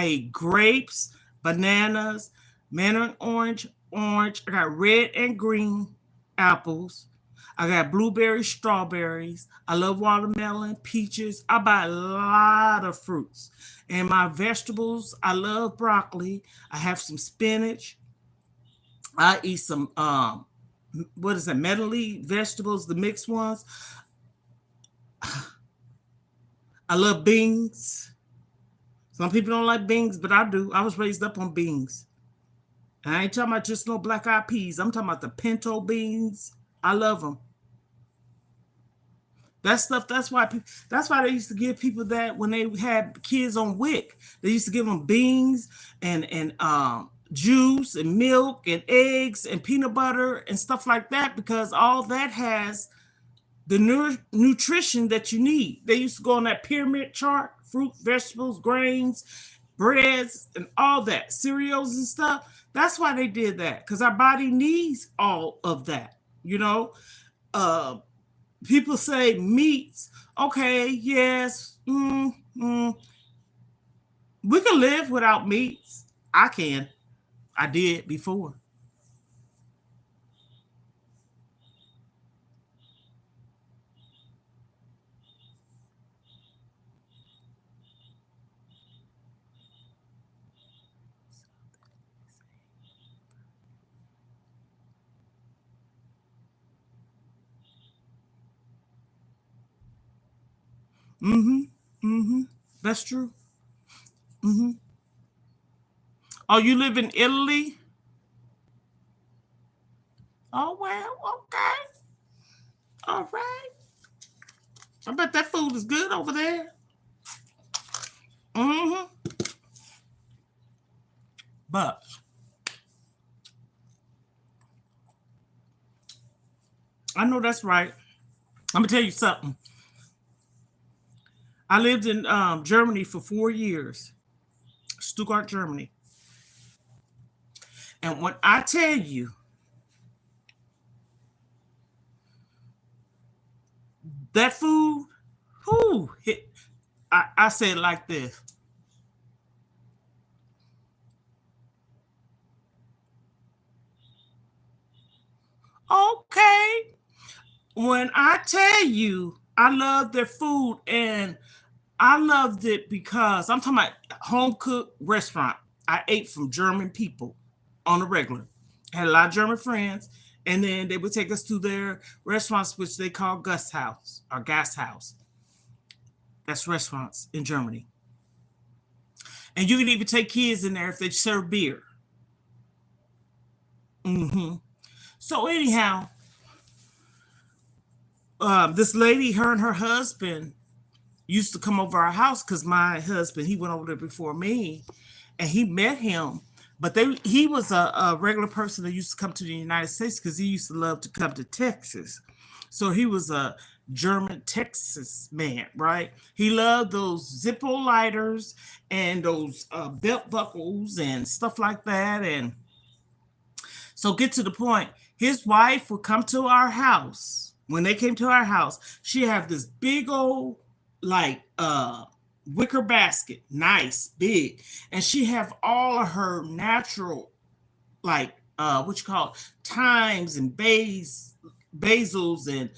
eat grapes, bananas, mandarin orange. I got red and green apples. I got blueberries, strawberries. I love watermelon, peaches. I buy a lot of fruits. And my vegetables, I love broccoli. I have some spinach. I eat some what is that, medley vegetables, the mixed ones. I love beans. Some people don't like beans, but I do. I was raised up on beans. And I ain't talking about just no black eyed peas. I'm talking about the pinto beans. I love them. That stuff. That's why. That's why they used to give people that when they had kids on WIC. They used to give them beans and juice and milk and eggs and peanut butter and stuff like that because all that has the nutrition that you need. They used to go on that pyramid chart: fruit, vegetables, grains, breads, and all that, cereals and stuff. That's why they did that because our body needs all of that. You know, uh, people say meats. Okay, yes, we can live without meats. I can. I did before. Mm-hmm. Mm-hmm. That's true. Mm-hmm. Oh, you live in Italy? Oh well, okay. All right. I bet that food is good over there. Mm-hmm. But I know that's right. I'm gonna tell you something. I lived in Germany for 4 years, Stuttgart, Germany. And when I tell you that food, whoo, hit, I say it like this. Okay. When I tell you I love their food and I loved it because I'm talking about home cooked restaurant. I ate from German people on a regular. I had a lot of German friends, and then they would take us to their restaurants, which they call Gasthaus or Gasthaus. That's restaurants in Germany. And you can even take kids in there if they serve beer. Hmm. So anyhow, this lady, her and her husband used to come over our house because my husband he went over there before me, and he met him. But he was a regular person that used to come to the United States because he used to love to come to Texas. So he was a German Texas man, right? He loved those Zippo lighters and those belt buckles and stuff like that. And so get to the point. His wife would come to our house. When they came to our house, she had this big old like wicker basket, nice, big. And she have all of her natural like what you call it, thymes and basils and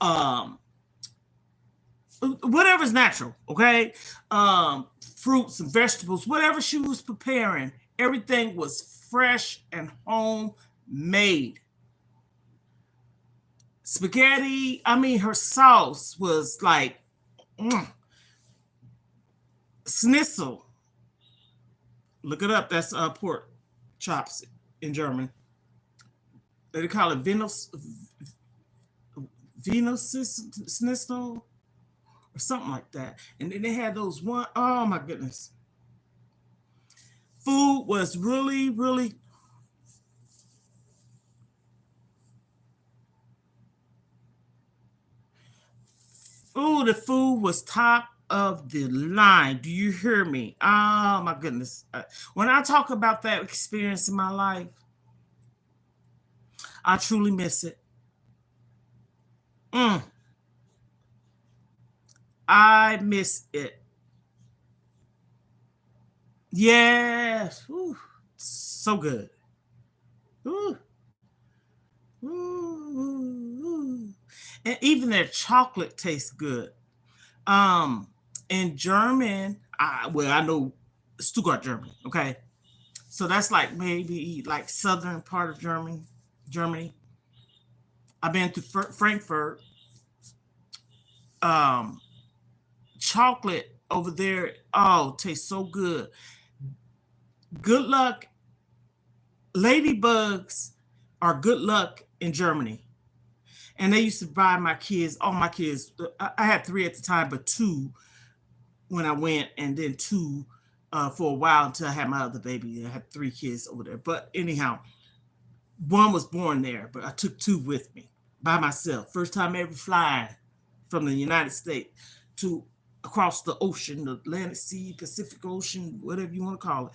um whatever's natural, okay? Fruits and vegetables, whatever she was preparing, everything was fresh and homemade. Spaghetti, I mean, her sauce was like schnitzel. Look it up. That's pork chops in German. They call it Venus schnitzel or something like that. And then they had those one, oh my goodness. Food was really, really. Ooh, the food was top of the line. Do you hear me? Oh my goodness. When I talk about that experience in my life, I truly miss it. Mm, I miss it. Yes. Ooh, so good. Ooh, ooh, ooh, ooh. And even their chocolate tastes good. Um, in German, I know Stuttgart, Germany. Okay, so that's like maybe like southern part of Germany. I've been to Frankfurt. Um, chocolate over there, oh, tastes so good. Good luck. Ladybugs are good luck in Germany. And they used to buy my kids, all my kids. I had three at the time, but two when I went, and then two for a while until I had my other baby. I had three kids over there. But anyhow, one was born there, but I took two with me by myself. First time ever flying from the United States to across the ocean, the Atlantic Sea, Pacific Ocean, whatever you want to call it.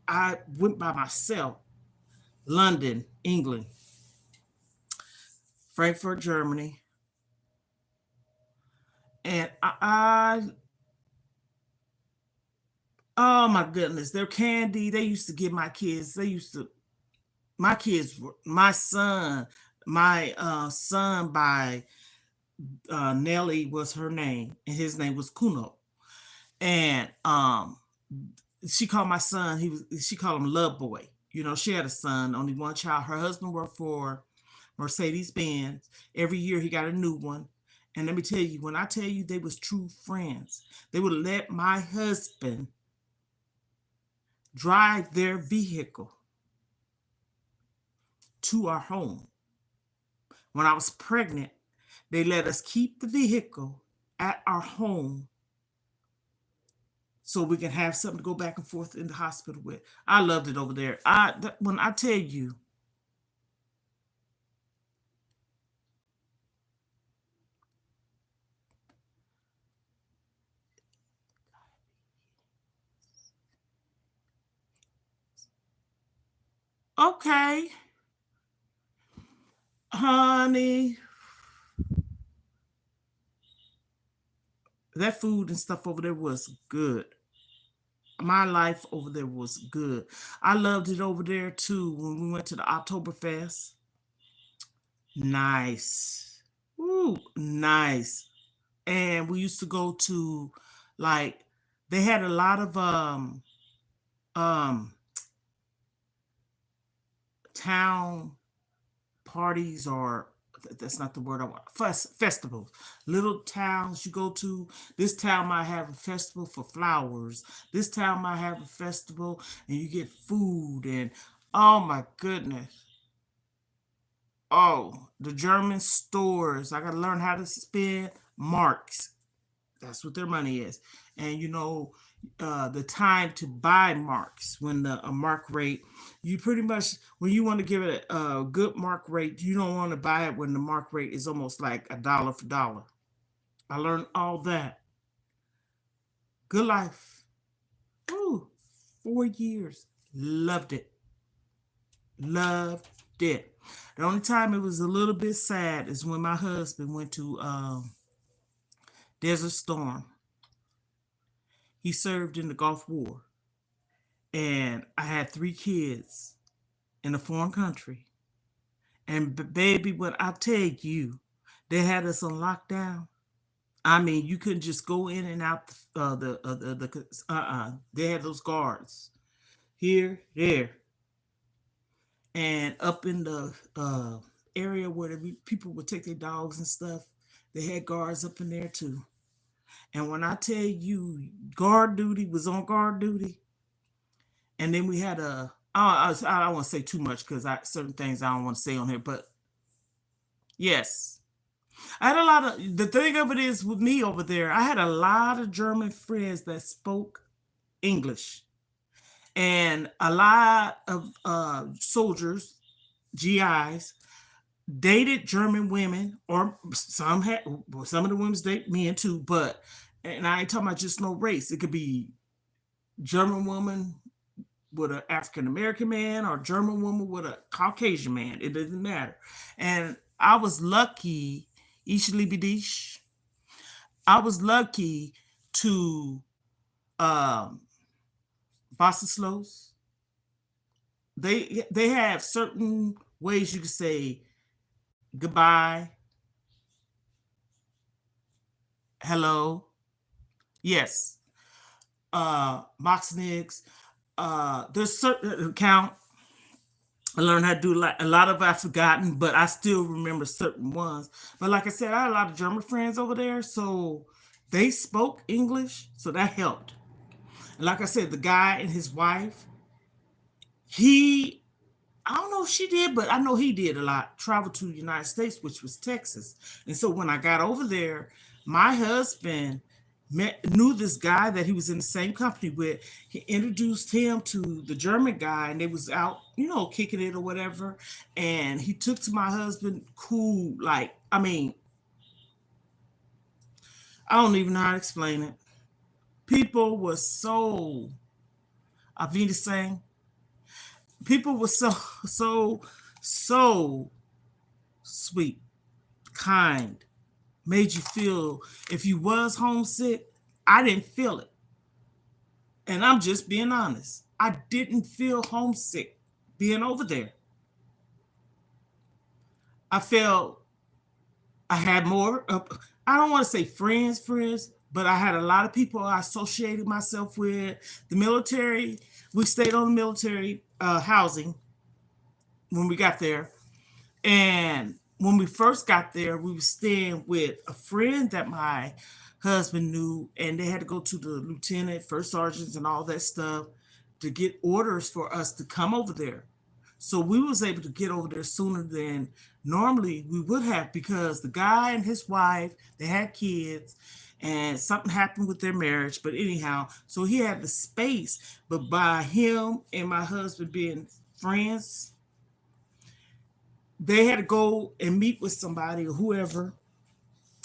I went by myself. London, England, Frankfurt, Germany, and oh my goodness, their candy. They used to give my kids. They used to my kids. My son, my son by Nelly was her name, and his name was Kuno. And she called my son. She called him Love Boy. You know, she had a son, only one child. Her husband worked for Mercedes Benz. Every year he got a new one. And let me tell you, when I tell you they was true friends, they would let my husband drive their vehicle to our home. When I was pregnant, they let us keep the vehicle at our home so we can have something to go back and forth in the hospital with. I loved it over there. When I tell you, okay, honey, that food and stuff over there was good. My life over there was good. I loved it over there too when we went to the Oktoberfest. Nice. Ooh, nice. And we used to go to like they had a lot of um town parties or that's not the word I want. Festivals. Little towns you go to. This town might have a festival for flowers. This town might have a festival and you get food and oh my goodness. Oh, the German stores. I gotta learn how to spend marks. That's what their money is. And you know, the time to buy marks when the a mark rate, you pretty much when you want to give it a good mark rate, you don't want to buy it when the mark rate is almost like a dollar for dollar. I learned all that. Good life. Ooh, 4 years. Loved it. Loved it. The only time it was a little bit sad is when my husband went to Desert Storm. He served in the Gulf War, and I had three kids, in a foreign country. And baby, what I tell you, they had us on lockdown. I mean, you couldn't just go in and out They had those guards here, there, and up in the area where people would take their dogs and stuff. They had guards up in there too. And when I tell you, guard duty was on guard duty, and then we had I don't want to say too much because certain things I don't want to say on here, but yes, I had a lot of. The thing of it is with me over there, I had a lot of German friends that spoke English, and a lot of soldiers, GIs, dated German women, or some of the women date men too, but and I ain't talking about just no race. It could be German woman with an African American man or German woman with a Caucasian man. It doesn't matter. And I was lucky, Ishli Bidish, I was lucky to um Vasislos. They have certain ways you can say goodbye, hello, yes, Moxnigs. There's certain count. I learned how to do like a lot of I've forgotten, but I still remember certain ones. But like I said, I had a lot of German friends over there, so they spoke English, so that helped. And like I said, the guy and his wife, he I don't know if she did, but I know he did a lot. Traveled to the United States, which was Texas. And so when I got over there, my husband knew this guy that he was in the same company with. He introduced him to the German guy, and they was out, kicking it or whatever. And he took to my husband, cool, like, I mean, I don't even know how to explain it. People were so, Avina saying, people were so sweet, kind, made you feel, if you was homesick, I didn't feel it. And I'm just being honest. I didn't feel homesick being over there. I felt I had more, I don't want to say friends, but I had a lot of people I associated myself with. The military, we stayed on the military housing when we got there. And when we first got there, we were staying with a friend that my husband knew, and they had to go to the lieutenant, first sergeants, and all that stuff to get orders for us to come over there. So we was able to get over there sooner than normally we would have, because the guy and his wife, they had kids, and something happened with their marriage. But anyhow, so he had the space. But by him and my husband being friends, they had to go and meet with somebody or whoever.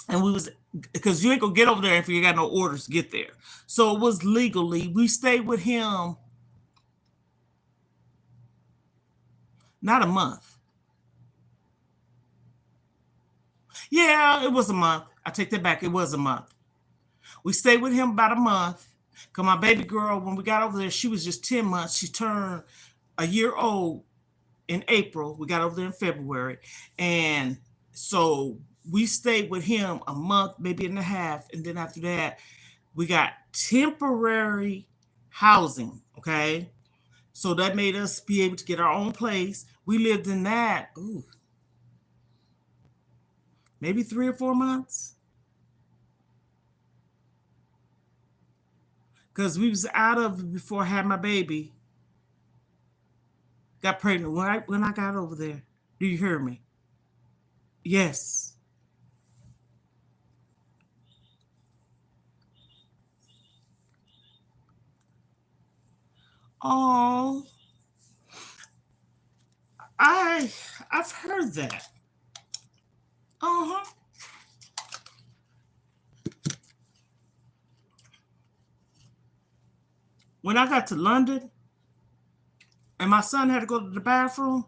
And we was, because you ain't gonna get over there if you got no orders to get there. So it was legally. We stayed with him not a month. Yeah, it was a month. I take that back. It was a month. We stayed with him about a month. Because my baby girl, when we got over there, she was just 10 months. She turned a year old in April. We got over there in February. And so we stayed with him a month, maybe and a half. And then after that, we got temporary housing. Okay. So that made us be able to get our own place. We lived in that, maybe 3 or 4 months. Because we was out of it before I had my baby. Got pregnant when I got over there. Do you hear me? Yes. Oh, I've heard that. Uh-huh. When I got to London and my son had to go to the bathroom,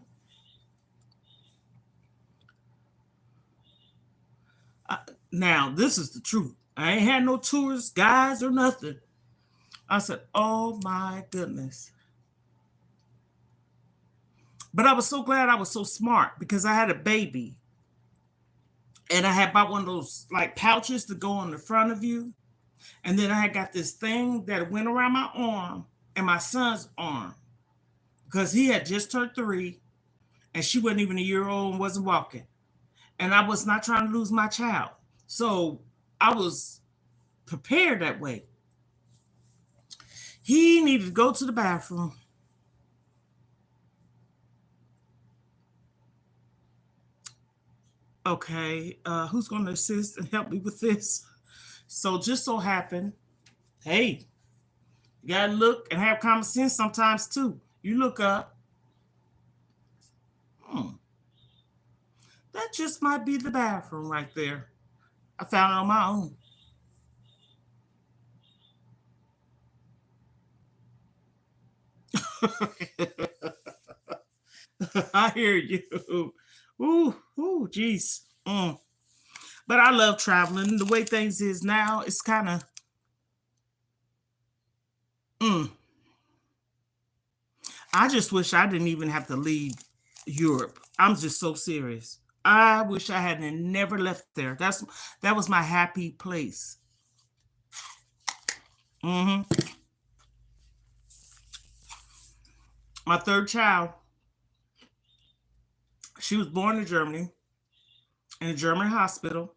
now this is the truth. I ain't had no tourists, guys, or nothing. I said, oh my goodness. But I was so glad I was so smart because I had a baby and I had bought one of those like pouches to go on the front of you. And then I had got this thing that went around my arm and my son's arm because he had just turned 3 and she wasn't even a year old and wasn't walking. And I was not trying to lose my child. So I was prepared that way. He needed to go to the bathroom. Okay, who's going to assist and help me with this? So just so happened, hey, you gotta look and have common sense sometimes too. You look up, hmm, that just might be the bathroom right there. I found it on my own. I hear you. Ooh, geez. But I love traveling. The way things is now, it's kind of, mm, I just wish I didn't even have to leave Europe. I'm just so serious. I wish I hadn't never left there. That was my happy place. Hmm. My third child, she was born in Germany, in a German hospital.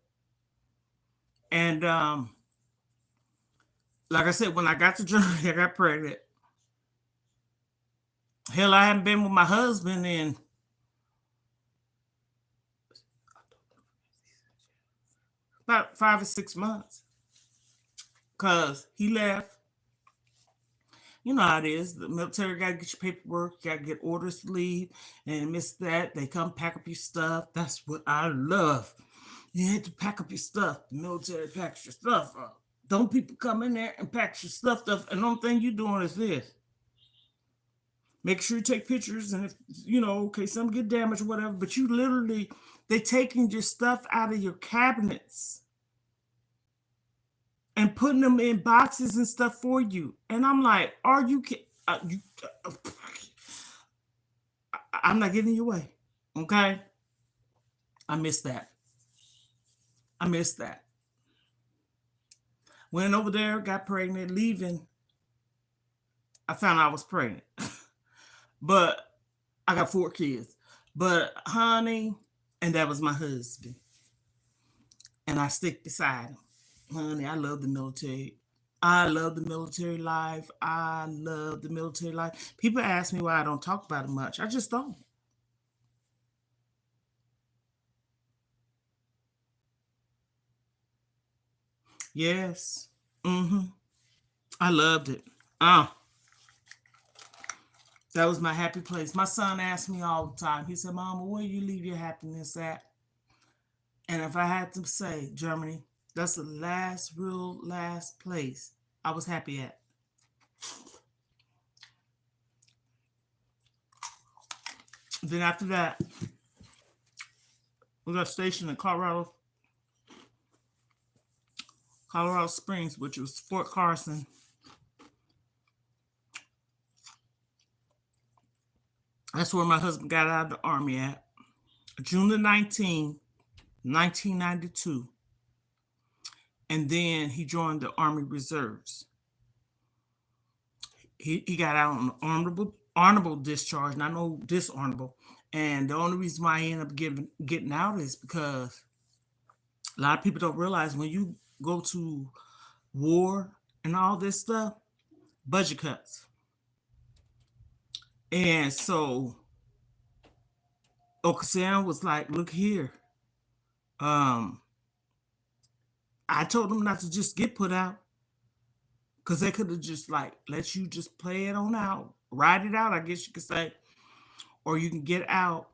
And like I said, when I got to Germany, I got pregnant. Hell, I haven't been with my husband in about 5 or 6 months because he left. You know how it is. The military got to get your paperwork, you got to get orders to leave, and miss that. They come pack up your stuff. That's what I love. You had to pack up your stuff. The military packs your stuff up. Don't people come in there and pack your stuff up, and the only thing you're doing is this. Make sure you take pictures, and if okay, some get damaged or whatever, but you literally they taking your stuff out of your cabinets and putting them in boxes and stuff for you. And I'm like, are you kidding? I'm not getting in your way. Okay. I miss that. I miss that. Went over there, got pregnant, leaving. I found out I was pregnant. But I got 4 kids. But honey, and that was my husband. And I stick beside him. Honey, I love the military. I love the military life. I love the military life. People ask me why I don't talk about it much. I just don't. Yes. Mm-hmm. I loved it. Ah, that was my happy place. My son asked me all the time. He said, Mama, where you leave your happiness at? And if I had to say Germany, that's the real last place I was happy at. Then after that, we got stationed in Colorado Springs, which was Fort Carson. That's where my husband got out of the army at. June the 19th, 1992. And then he joined the Army Reserves. He got out on honorable discharge, not no dishonorable. And the only reason why I ended up getting out is because a lot of people don't realize when you go to war and all this stuff, budget cuts. And so Okasan was like, look here. Um, I told them not to just get put out because they could have just like let you just play it on out, ride it out, I guess you could say, or you can get out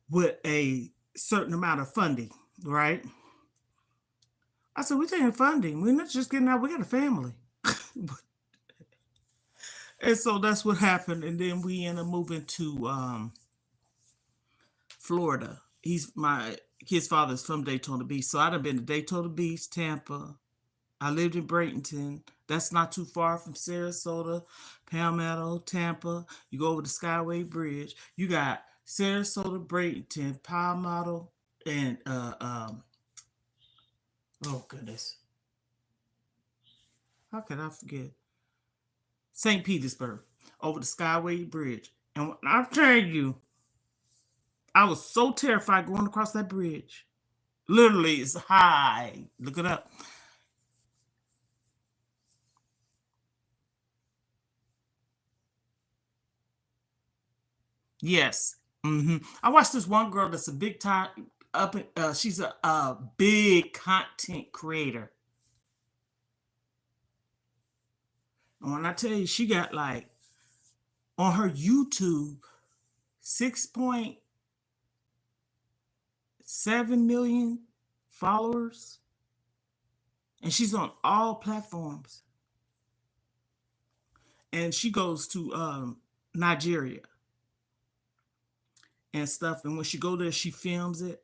with a certain amount of funding, right? I said, we're taking funding. We're not just getting out, we got a family. And so that's what happened. And then we end up moving to Florida. His father's from Daytona Beach. So I'd have been to Daytona Beach, Tampa. I lived in Bradenton. That's not too far from Sarasota, Palmetto, Tampa. You go over the Skyway Bridge. You got Sarasota, Bradenton, Palmetto, and oh goodness, how could I forget? St. Petersburg, over the Skyway Bridge. And when I'm telling you, I was so terrified going across that bridge. Literally, it's high. Look it up. Yes. I watched this one girl that's a big time up. She's a big content creator, and when I tell you, she got like on her YouTube 6.7 million followers, and she's on all platforms. And she goes to Nigeria and stuff. And when she go there, she films it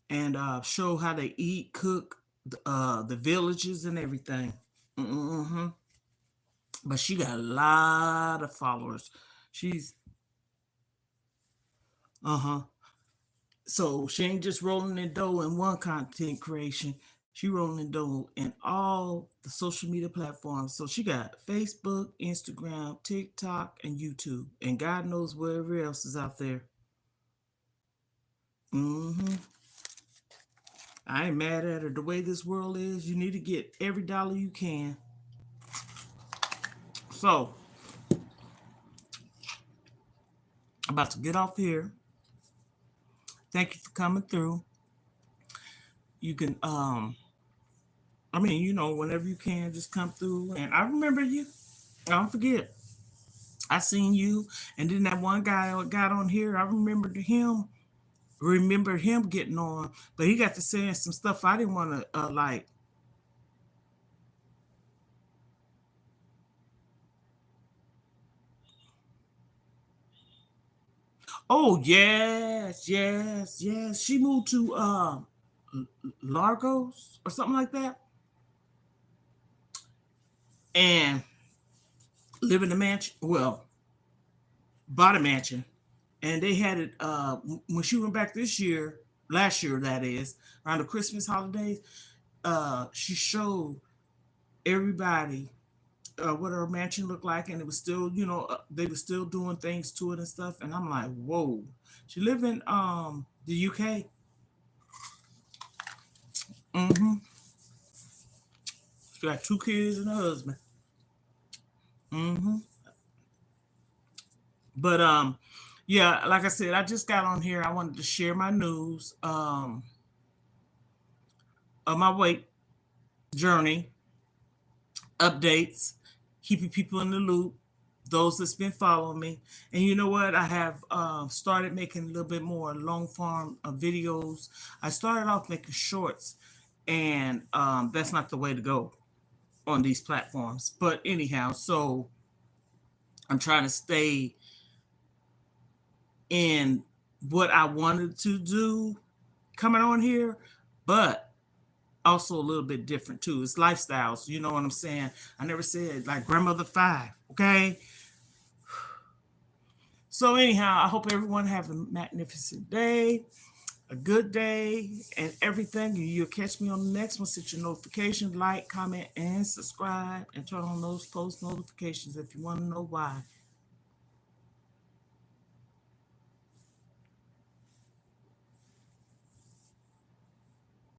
and show how they eat, cook, the villages and everything. Hmm. But she got a lot of followers. She's uh-huh. So she ain't just rolling in dough in one content creation. She rolling in dough in all the social media platforms. So she got Facebook, Instagram, TikTok, and YouTube, and God knows wherever else is out there. Hmm. I ain't mad at her. The way this world is, you need to get every dollar you can. So, I'm about to get off here. Thank you for coming through. You can, I mean, whenever you can, just come through. And I remember you. I don't forget. I seen you, and then that one guy got on here. I remembered him. Remember him getting on, but he got to saying some stuff I didn't want to like. Oh yes, yes, yes. She moved to Largos or something like that, and live in a mansion. Well, bought a mansion, and they had it when she went back this year, last year that is, around the Christmas holidays. She showed everybody what her mansion looked like, and it was still, they were still doing things to it and stuff. And I'm like, whoa. She lived in the UK. Mm-hmm. She got two kids and a husband. Mm-hmm. But yeah, like I said, I just got on here. I wanted to share my news of my weight journey, updates, keeping people in the loop, those that's been following me. And you know what? I have started making a little bit more long form videos. I started off making shorts, and that's not the way to go on these platforms. But anyhow, so I'm trying to stay in what I wanted to do coming on here, but also a little bit different too. It's lifestyles, you know what I'm saying? I never said like grandmother five, okay? So anyhow, I hope everyone have a magnificent day, a good day, and everything. You'll catch me on the next one. Set your notification, like, comment, and subscribe, and turn on those post notifications if you want to know why.